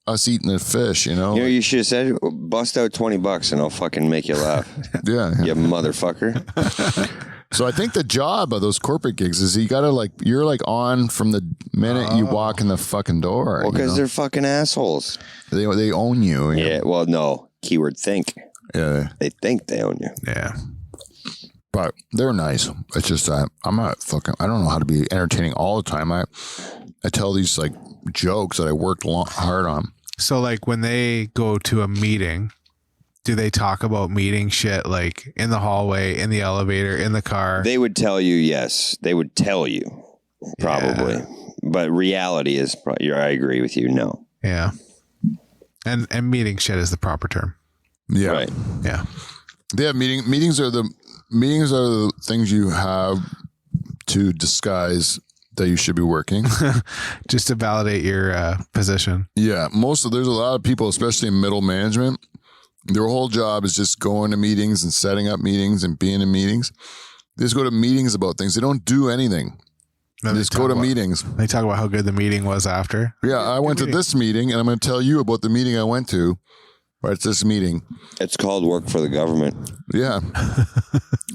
us eating the fish, You should have said, bust out $20 and I'll fucking make you laugh. Yeah. You motherfucker. So I think the job of those corporate gigs is you gotta you're on from the minute you walk in the fucking door. Well, because they're fucking assholes. They own you. Yeah. Well, no. Keyword think. Yeah. They think they own you. Yeah. But they're nice. It's just I'm not fucking. I don't know how to be entertaining all the time. I tell these jokes that I worked hard on. So when they go to a meeting, do they talk about meeting shit in the hallway, in the elevator, in the car? They would tell you, yes. They would tell you, probably. Yeah. But reality is, I agree with you, no. Yeah. And meeting shit is the proper term. Yeah. Right. Yeah. They have meetings are the things you have to disguise that you should be working. Just to validate your position. Yeah. There's a lot of people, especially in middle management, their whole job is just going to meetings and setting up meetings and being in meetings. They just go to meetings about things. They don't do anything. They just go to meetings. They talk about how good the meeting was after. Yeah, I went to this meeting, and I'm going to tell you about the meeting I went to. Right, it's this meeting. It's called work for the government. Yeah.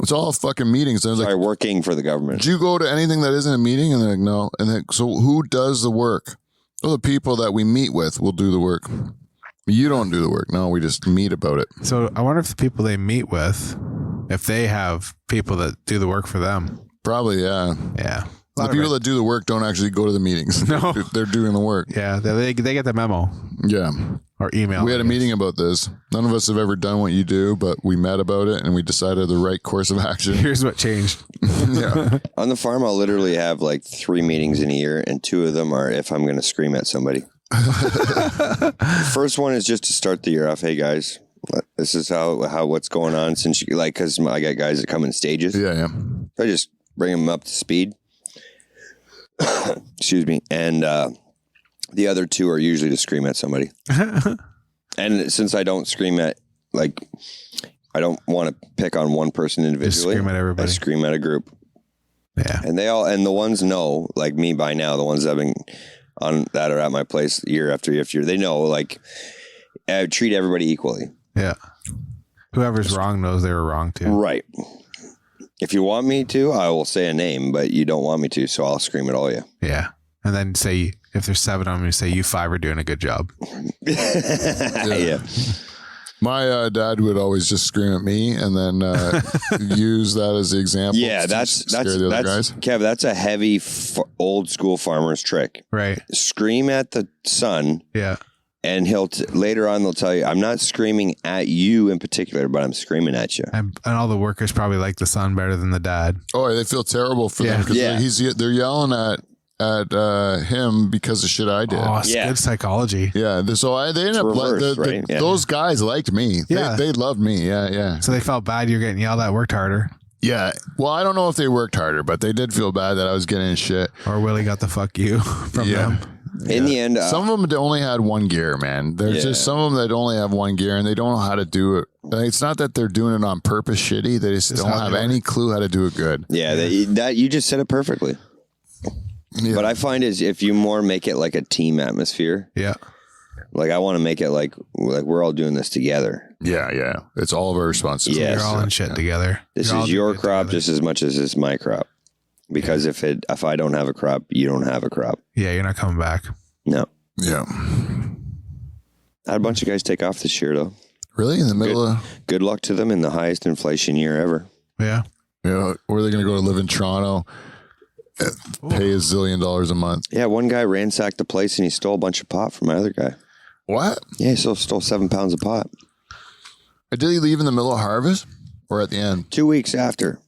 It's all fucking meetings. And I was working for the government. Did you go to anything that isn't a meeting? And they're like, no. And so who does the work? Well, the people that we meet with will do the work. You don't do the work. No, we just meet about it. So I wonder if the people they meet with, if they have people that do the work for them. Probably, yeah. Yeah. The people that do the work don't actually go to the meetings. No. They're doing the work. Yeah, they get the memo. Yeah. Or email. We had a meeting about this. None of us have ever done what you do, but we met about it and we decided the right course of action. Here's what changed. Yeah. On the farm, I'll literally have 3 meetings in a year, and 2 of them are if I'm going to scream at somebody. First one is just to start the year off. Hey guys, this is how what's going on since you like, because I got guys that come in stages. Yeah. I just bring them up to speed. Excuse me. And the other two are usually to scream at somebody. And since I don't scream at, like, I don't want to pick on one person individually. Just scream at everybody. I scream at a group. Yeah. And the ones know, like me by now, the ones that have been on that are at my place year after year after year, they know, like, I treat everybody equally. Yeah. Whoever's wrong knows they were wrong too. Right. If you want me to, I will say a name, but you don't want me to, so I'll scream at all of you. Yeah. And then say, if there's 7 of them, you say, you 5 are doing a good job. Yeah. My dad would always just scream at me and then use that as the example. Yeah, that's Kev. That's a heavy old school farmer's trick. Right. Scream at the son. Yeah. And he'll later on they'll tell you, I'm not screaming at you in particular, but I'm screaming at you. And all the workers probably like the son better than the dad. Oh, they feel terrible for them because they're yelling at him because of shit I did. Oh, it's good psychology. Yeah, so they end up reverse, right? Those guys liked me. They loved me. Yeah. So they felt bad you're getting yelled at, worked harder. Yeah. Well, I don't know if they worked harder, but they did feel bad that I was getting shit. Or Willie got the fuck you from them. In the end, some of them only had one gear, man. There's just some of them that only have one gear and they don't know how to do it. It's not that they're doing it on purpose shitty. They just don't have any clue how to do it good. Yeah, that you just said it perfectly. Yeah. But I find is if you more make it like a team atmosphere. Yeah. Like I want to make it like we're all doing this together. Yeah. It's all of our responsibility. You're all in shit together. This is your crop just as much as it's my crop. Because if I don't have a crop, you don't have a crop. Yeah, you're not coming back. No. Yeah. I had a bunch of guys take off this year though. Really? In the middle of good luck to them in the highest inflation year ever. Yeah. Yeah. Where are they going to go to live in Toronto? Pay $1 zillion a month. Yeah, one guy ransacked the place and he stole a bunch of pot from my other guy. What? Yeah, he stole 7 pounds of pot. Did he leave in the middle of harvest or at the end? 2 weeks after.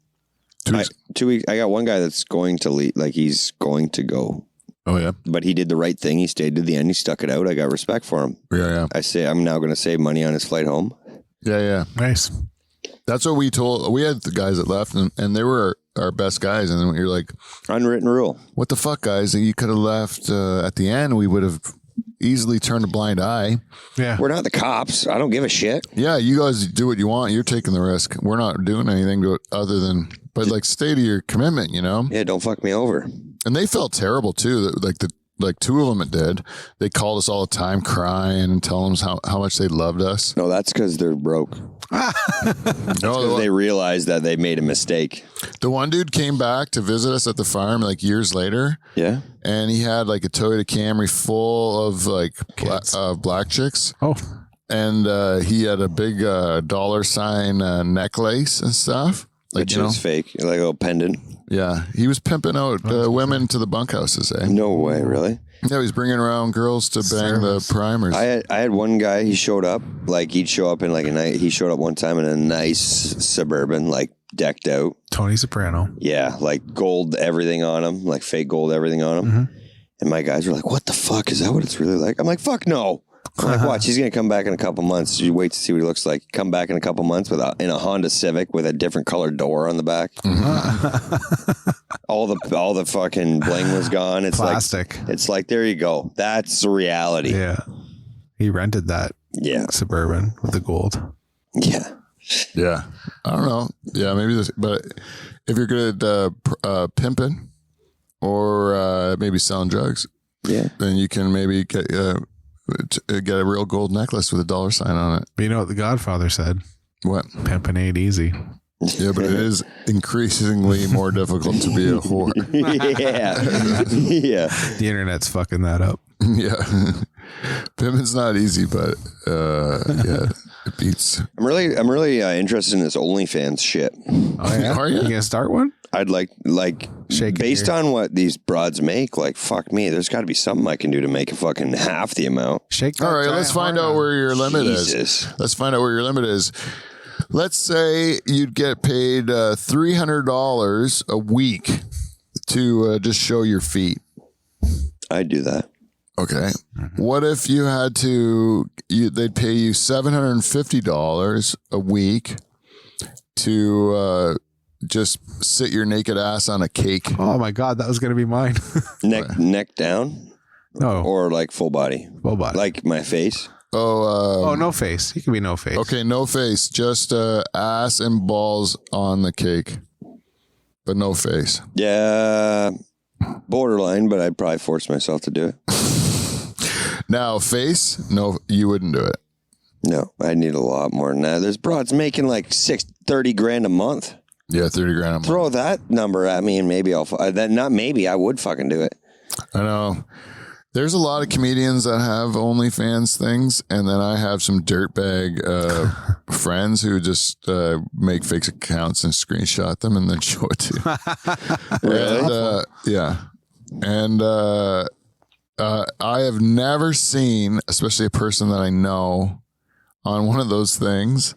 2 weeks. 2 weeks. I got one guy that's going to leave, like he's going to go. Oh yeah. But he did the right thing. He stayed to the end. He stuck it out. I got respect for him. Yeah. I say I'm now going to save money on his flight home. Yeah. Nice. That's what we told. We had the guys that left, and they were our best guys. And then you're like, unwritten rule. What the fuck, guys? You could have left at the end. We would have easily turned a blind eye. Yeah. We're not the cops. I don't give a shit. Yeah, you guys do what you want. You're taking the risk. We're not doing anything to it other than, but like, stay to your commitment, you know? Yeah, don't fuck me over. And they felt terrible too. Like 2 of them it did. They called us all the time crying and telling us how much they loved us. No, that's because they're broke. No, they realized that they made a mistake. The one dude came back to visit us at the farm like years later. Yeah. And he had like a Toyota Camry full of like black chicks. Oh. And he had a big $sign necklace and stuff. Like, Which is fake, like a little pendant. Yeah, he was pimping out women to the bunkhouses. No way, really? Yeah, he's bringing around girls to bang the primers. I had one guy. He showed up like he'd show up in like a night. He showed up one time in a nice Suburban, like decked out. Tony Soprano. Yeah, like gold everything on him, like fake gold everything on him. Mm-hmm. And my guys were like, "What the fuck is that? What it's really like?" I'm like, "Fuck no." I'm like, watch, he's going to come back in a couple months. You wait to see what he looks like. Come back in a couple months in a Honda Civic with a different colored door on the back. Mm-hmm. all the fucking bling was gone. It's plastic. It's like, there you go. That's the reality. Yeah. He rented that Suburban with the gold. Yeah. Yeah. I don't know. Yeah, maybe this, but if you're good at pimping or maybe selling drugs, then you can maybe get a real gold necklace with a $sign on it. But you know what the Godfather said? What? Pimping ain't easy. Yeah, but it is increasingly more difficult to be a whore. Yeah. The internet's fucking that up. Yeah. Pimping's not easy, but it beats. I'm really interested in this OnlyFans shit. Oh, yeah? Are you? You gonna start one? I'd like based on what these broads make, like, fuck me, there's got to be something I can do to make a fucking half the amount. All right, let's find out where your limit is. Let's find out where your limit is. Let's say you'd get paid $300 a week to just show your feet. I'd do that. Okay. What if you had to, they'd pay you $750 a week to just sit your naked ass on a cake? Oh my God, that was going to be mine. Neck down? No. Or like full body? Full body. Like my face? Oh, no face. He can be no face. Okay, no face. Just ass and balls on the cake. But no face. Yeah. Borderline, but I'd probably force myself to do it. Now, face? No, you wouldn't do it. No, I need a lot more than that. There's broads making like $30,000 a month. Yeah, 30 grand a month. Throw that number at me and maybe I'll, I would fucking do it. I know. There's a lot of comedians that have OnlyFans things, and then I have some dirtbag friends who just make fake accounts and screenshot them and then show it to you. Really? Yeah. And I have never seen, especially a person that I know, on one of those things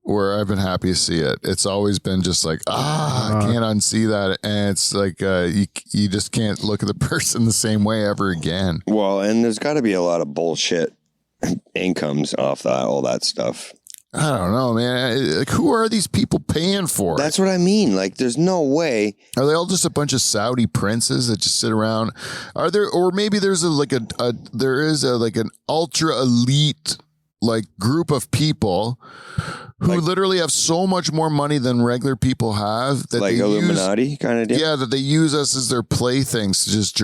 where I've been happy to see it. It's always been just like, I can't unsee that. And it's like, you just can't look at the person the same way ever again. Well, and there's got to be a lot of bullshit incomes off that, all that stuff. I don't know, man. Like, who are these people paying for? That's what I mean. Like, there's no way. Are they all just a bunch of Saudi princes that just sit around? Are there, or maybe there's an ultra elite like group of people who literally have so much more money than regular people have that like they Illuminati kind of deal? Yeah, that they use us as their playthings to just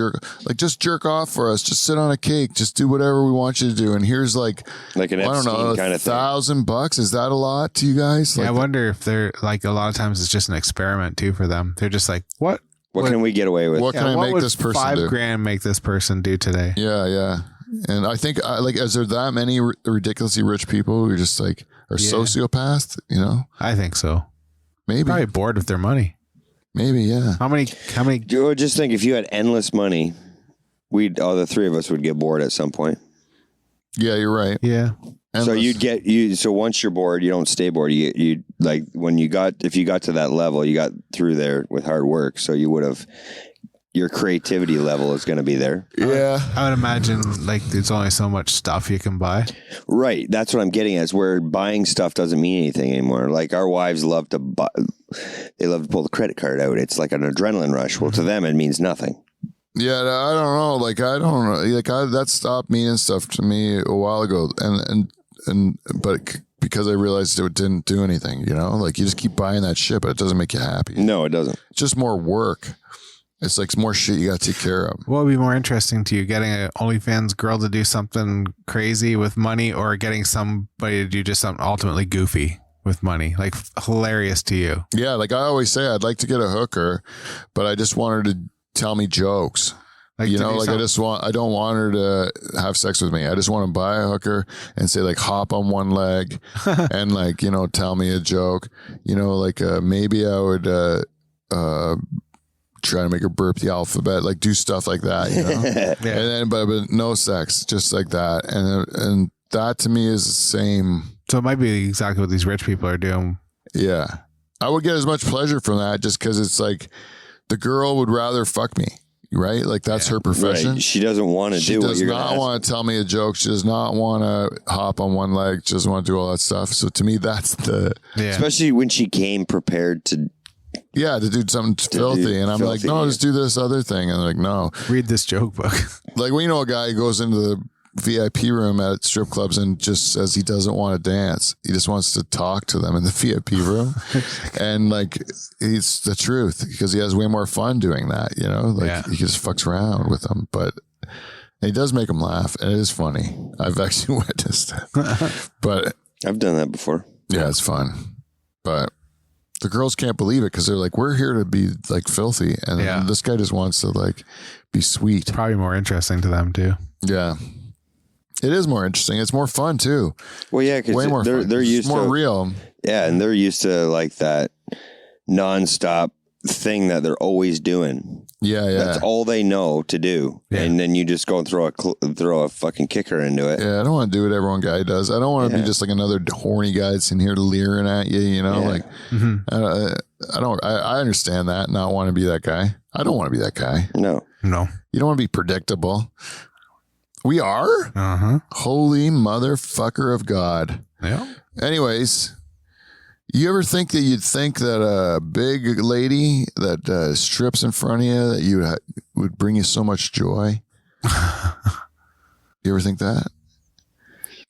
jerk off for us. Just sit on a cake. Just do whatever we want you to do. And here's like an Epstein kind of thing. $1,000. Is that a lot to you guys? Yeah, Like, I wonder if they're like, a lot of times it's just an experiment too for them. They're just like, what can we get away with? What can I make would this person do? $5,000 make this person do today? Yeah, yeah. And I think is there that many ridiculously rich people who just like are sociopaths? You know, I think so. Maybe Probably bored with their money. Maybe, yeah. How many? Just think if you had endless money, the three of us would get bored at some point. Yeah, you're right. Yeah. Endless. So once you're bored, you don't stay bored. You like if you got to that level, you got through there with hard work. So you would have, your creativity level is going to be there. Yeah. I would imagine like there's only so much stuff you can buy. Right. That's what I'm getting at, is where buying stuff doesn't mean anything anymore. Like our wives love to buy, they love to pull the credit card out. It's like an adrenaline rush. Well, to them, it means nothing. Yeah, I don't know. Like, I don't know. Like, that stopped meaning stuff to me a while ago. But because I realized it didn't do anything, you know? Like, you just keep buying that shit, but it doesn't make you happy. No, it doesn't. It's just more work. It's like more shit you got to take care of. What would be more interesting to you, getting an OnlyFans girl to do something crazy with money, or getting somebody to do just something ultimately goofy with money, like hilarious to you? Yeah, like I always say, I'd like to get a hooker, but I just want her to tell me jokes. Like, you know, like I don't want her to have sex with me. I just want to buy a hooker and say like, hop on one leg and like, you know, tell me a joke. You know, like maybe I would try to make her burp the alphabet, like do stuff like that, you know. Yeah. And then but no sex, just like that. And that to me is the same. So it might be exactly what these rich people are doing. Yeah. I would get as much pleasure from that just because it's like the girl would rather fuck me, right? Like that's her profession. Right. She doesn't want to do what you're going to She does not want to tell me a joke. She does not want to hop on one leg. She doesn't want to do all that stuff. So to me, that's especially when she came prepared to do something filthy. And I'm like, no, just do this other thing. And they're like, no. Read this joke book. Like, well, you know, a guy goes into the VIP room at strip clubs and just says he doesn't want to dance. He just wants to talk to them in the VIP room. And like, it's the truth because he has way more fun doing that, you know, like he just fucks around with them, but he does make them laugh. And it is funny. I've actually witnessed it, but I've done that before. Yeah, it's fun. But the girls can't believe it because they're like, we're here to be like filthy. And this guy just wants to like be sweet. Probably more interesting to them too. Yeah. It is more interesting. It's more fun too. Well, yeah, because they're used more to real. Yeah, and they're used to like that nonstop thing that they're always doing. Yeah. That's all they know to do, and then you just go and throw a fucking kicker into it. Yeah, I don't want to do what everyone guy does. I don't want to be just like another horny guy that's in here leering at you. You know, like I understand that. Not want to be that guy. I don't want to be that guy. No. You don't want to be predictable. We are? Uh-huh. Holy motherfucker of God. Yeah. Anyways, you ever think that you'd think that a big lady that strips in front of you, that would bring you so much joy? You ever think that?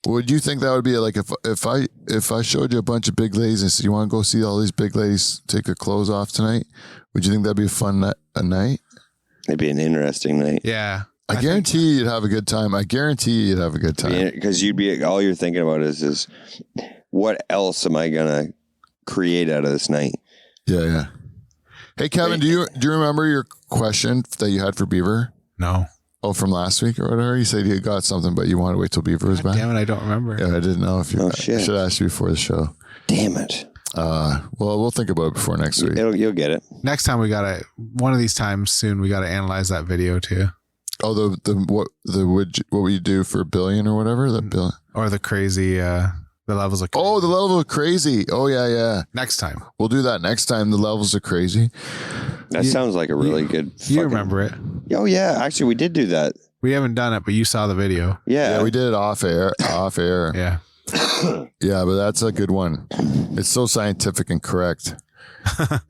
Would you think that would be like if I showed you a bunch of big ladies and said, you want to go see all these big ladies take their clothes off tonight? Would you think that'd be a fun night? It'd be an interesting night. Yeah. I guarantee you'd have a good time. Because you'd be, all you're thinking about is what else am I going to create out of this night? Yeah. Hey, Kevin, do you remember your question that you had for Beaver? No. Oh, from last week or whatever? You said you got something, but you wanted to wait till Beaver was back? Damn it, I don't remember. Yeah, I didn't know if you... Oh, shit. I should ask you before the show. Damn it. Well, we'll think about it before next week. You'll get it. Next time one of these times soon, we got to analyze that video too. Oh, what we do for $1 billion or whatever? The billion. Or the crazy, the levels of crazy. Oh, the level of crazy. Oh, yeah. Next time. We'll do that next time. The levels of crazy. That sounds like a really good... You remember it. Oh, yeah. Actually, we did do that. We haven't done it, but you saw the video. Yeah. We did it off air. Yeah. Yeah, but that's a good one. It's so scientific and correct.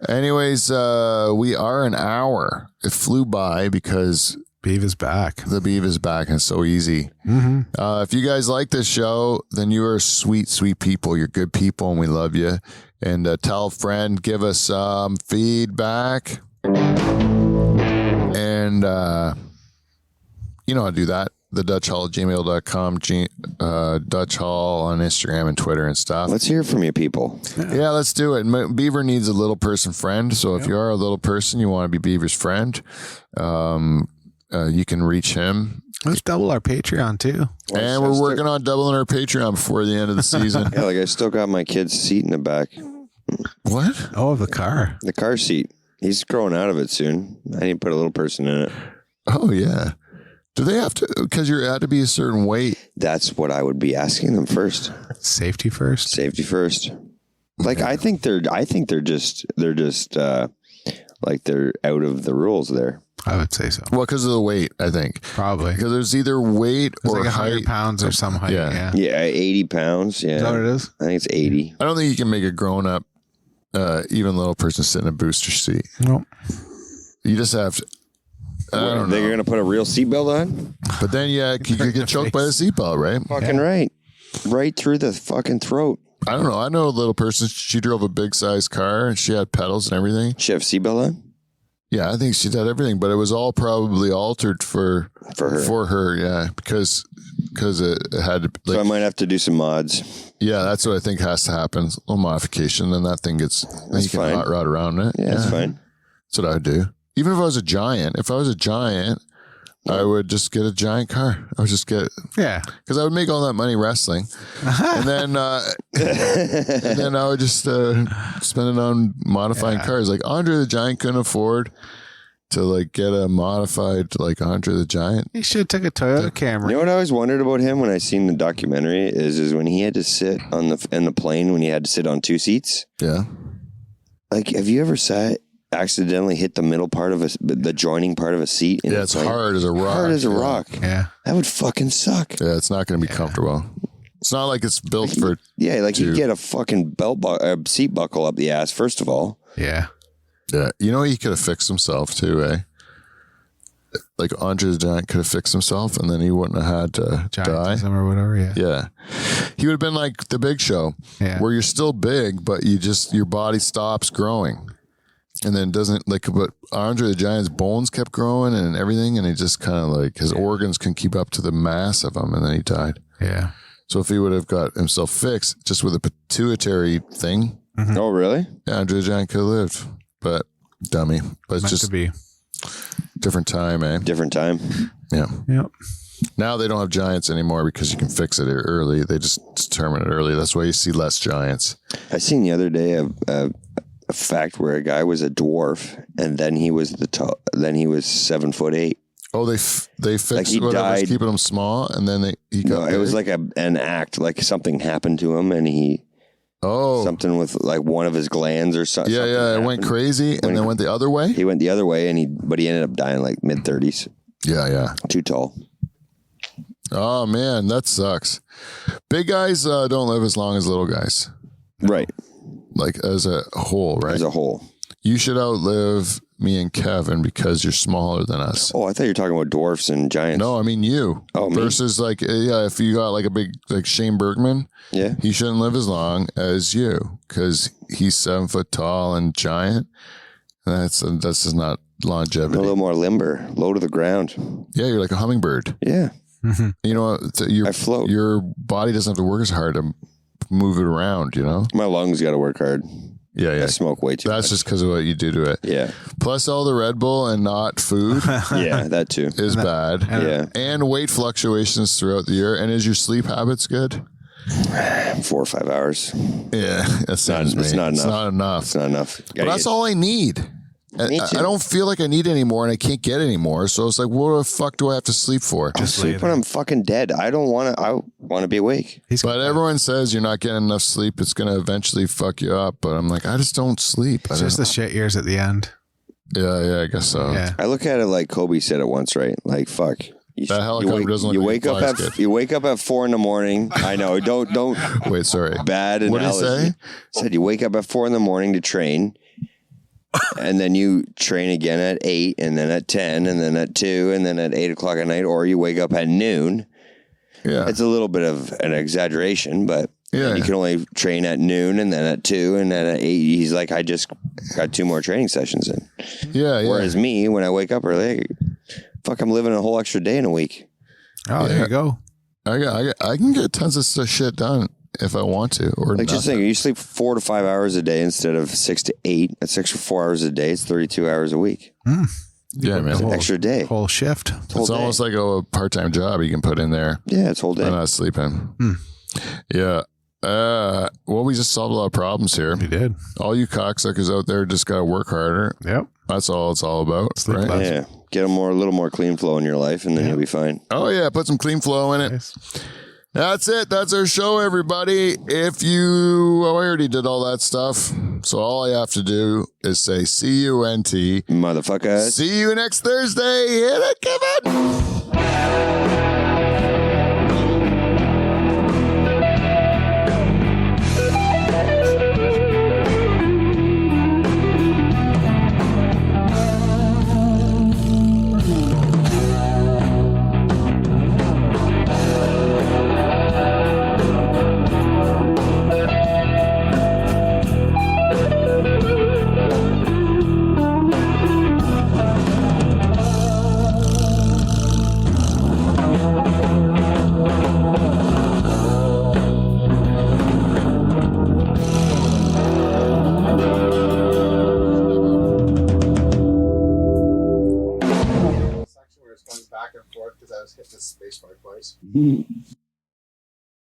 Anyways, we are an hour. It flew by because Beav is back. the Beav is back and it's so easy. Mm-hmm. If you guys like this show, then you are sweet, sweet people. You're good people and we love you. And tell a friend, give us some feedback. And you know how to do that. The Dutch Hall at gmail.com, Dutch Hall on Instagram and Twitter and stuff. Let's hear from you, people. Yeah, let's do it. Beaver needs a little person friend. So if you are a little person, you want to be Beaver's friend, you can reach him. Let's double our Patreon too. And we're working on doubling our Patreon before the end of the season. Yeah, like I still got my kid's seat in the back. What? Oh, the car. The car seat. He's growing out of it soon. I need to put a little person in it. Oh, yeah. Do they have to? Because you had to be a certain weight. That's what I would be asking them first. Safety first. Safety first. Like I think they're just like they're out of the rules there. I would say so. Well, because of the weight, I think. Probably. Because there's either weight It's or like 100 height. pounds or some height. Yeah. Yeah. Yeah, 80 pounds. Yeah. Is that what it is? I think it's 80. I don't think you can make a grown up, even little person sit in a booster seat. Nope. You just have to. I don't They're know. going to put a real seatbelt on? But then, yeah, you could get choked by the seatbelt, right? Fucking right. Right through the fucking throat. I don't know. I know a little person. She drove a big size car and she had pedals and everything. She have seatbelt on? Yeah, I think she did everything, but it was all probably altered for her. For her, yeah, because it had to. Like, So I might have to do some mods. yeah, that's what I think has to happen. A little modification, then that thing gets. Then you can fine. hot rod around it. Yeah, that's fine. That's what I would do. Even if I was a giant, I would just get a giant car. I would just get, Yeah. because I would make all that money wrestling, and then I would just spend it on modifying cars. Like Andre the Giant couldn't afford to like get a modified like Andre the Giant. You should have took a Toyota Camry. You know what I always wondered about him when I seen the documentary is when he had to sit on in the plane when he had to sit on two seats. Yeah, Like, have you ever accidentally hit the middle part of the joining part of a seat? yeah, it's hard as a rock. Hard as a rock. Yeah. That would fucking suck. Yeah, it's not going to be comfortable. It's not like it's built for. Yeah, like you get a fucking seat buckle up the ass, first of all. Yeah. Yeah, you know he could have fixed himself too, eh? Like Andre the Giant could have fixed himself, and then he wouldn't have had to die. Giantism or whatever. Yeah. Yeah, he would have been like the Big Show, Yeah. where you're still big, but your body stops growing, and then doesn't like. But Andre the Giant's bones kept growing and everything, and he just kind of like his organs can keep up to the mass of him, and then he died. Yeah. So if he would have got himself fixed just with a pituitary thing, Oh, really? Andre the Giant could have lived. But dummy, but it's Meant just to be. different time, eh? Different time. Yeah. Yep. Now they don't have giants anymore because you can fix it early. They just determine it early. That's why you see less giants. I seen the other day a fact where a guy was a dwarf and then he was then he was 7'8". Oh, they fixed Like he whatever's died. keeping them small, and then he No, got it was big? like an act, like something happened to him and something with like one of his glands or something. Yeah, it went crazy and then went the other way. He went the other way but he ended up dying like mid-30s. Yeah. Too tall. Oh man, that sucks. Big guys don't live as long as little guys. Right. Like as a whole, right? As a whole. You should outlive me and Kevin because you're smaller than us. Oh, I thought you were talking about dwarfs and giants. No, I mean you. Oh, me? Versus like, yeah, if you got like a big, like Shane Bergman, Yeah. he shouldn't live as long as you because he's 7 foot tall and giant. That's just not longevity. A little more limber, low to the ground. Yeah, you're like a hummingbird. Yeah. You know, I float. Your body doesn't have to work as hard to move it around, you know? My lungs got to work hard. Yeah, yeah. I smoke way too That's much. just because of what you do to it. Yeah. Plus all the Red Bull and not food Yeah, that too. is bad. Yeah. And weight fluctuations throughout the year. And is your sleep habits good? 4 or 5 hours. Yeah, It's not enough. It's not enough. It's not enough. But that's all I need. Me I too. don't feel like I need any more and I can't get any more. So it's like, what the fuck do I have to sleep for? I'll sleep when I'm fucking dead. I don't want to. I want to be awake. But everyone says you're not getting enough sleep. It's going to eventually fuck you up. But I'm like, I just don't sleep. It's just the shit years at the end. Yeah, I guess so. Yeah. I look at it like Kobe said it once, right? Like, fuck. That helicopter doesn't you look wake like up a at fly skid. you wake up at 4 a.m. I know. Don't Wait, sorry. bad What did he analogy. say? Said you wake up at 4 a.m. to train, and then you train again at 8, and then at 10, and then at 2, and then at 8 o'clock at night, or you wake up at noon. Yeah. It's a little bit of an exaggeration, but Yeah. you can only train at noon, and then at 2, and then at 8. He's like, I just got 2 more training sessions in. Yeah. Whereas me, when I wake up early, fuck, I'm living a whole extra day in a week. Oh, there you go. I can get tons of shit done if I want to. Or Like, just nothing. think, you sleep 4 to 5 hours a day instead of 6 to 8. That's extra 4 hours a day. It's 32 hours a week. Yeah, man. Whole- Extra day. Whole shift. Whole It's day. almost like a part-time job you can put in there. Yeah, it's whole day. I'm not sleeping. Yeah. Well, we just solved a lot of problems here. You did. All you cocksuckers out there just got to work harder. Yep. That's all it's all about, Sleep right? less. Yeah. Get a little more clean flow in your life, and then you'll be fine. Oh, yeah. Put some clean flow in it. Nice. That's it. That's our show, everybody. If you, I already did all that stuff. So all I have to do is say CUNT. Motherfuckers. See you next Thursday. Hit it, Kevin. Section where it's going back and forth because I was hitting the space bar twice.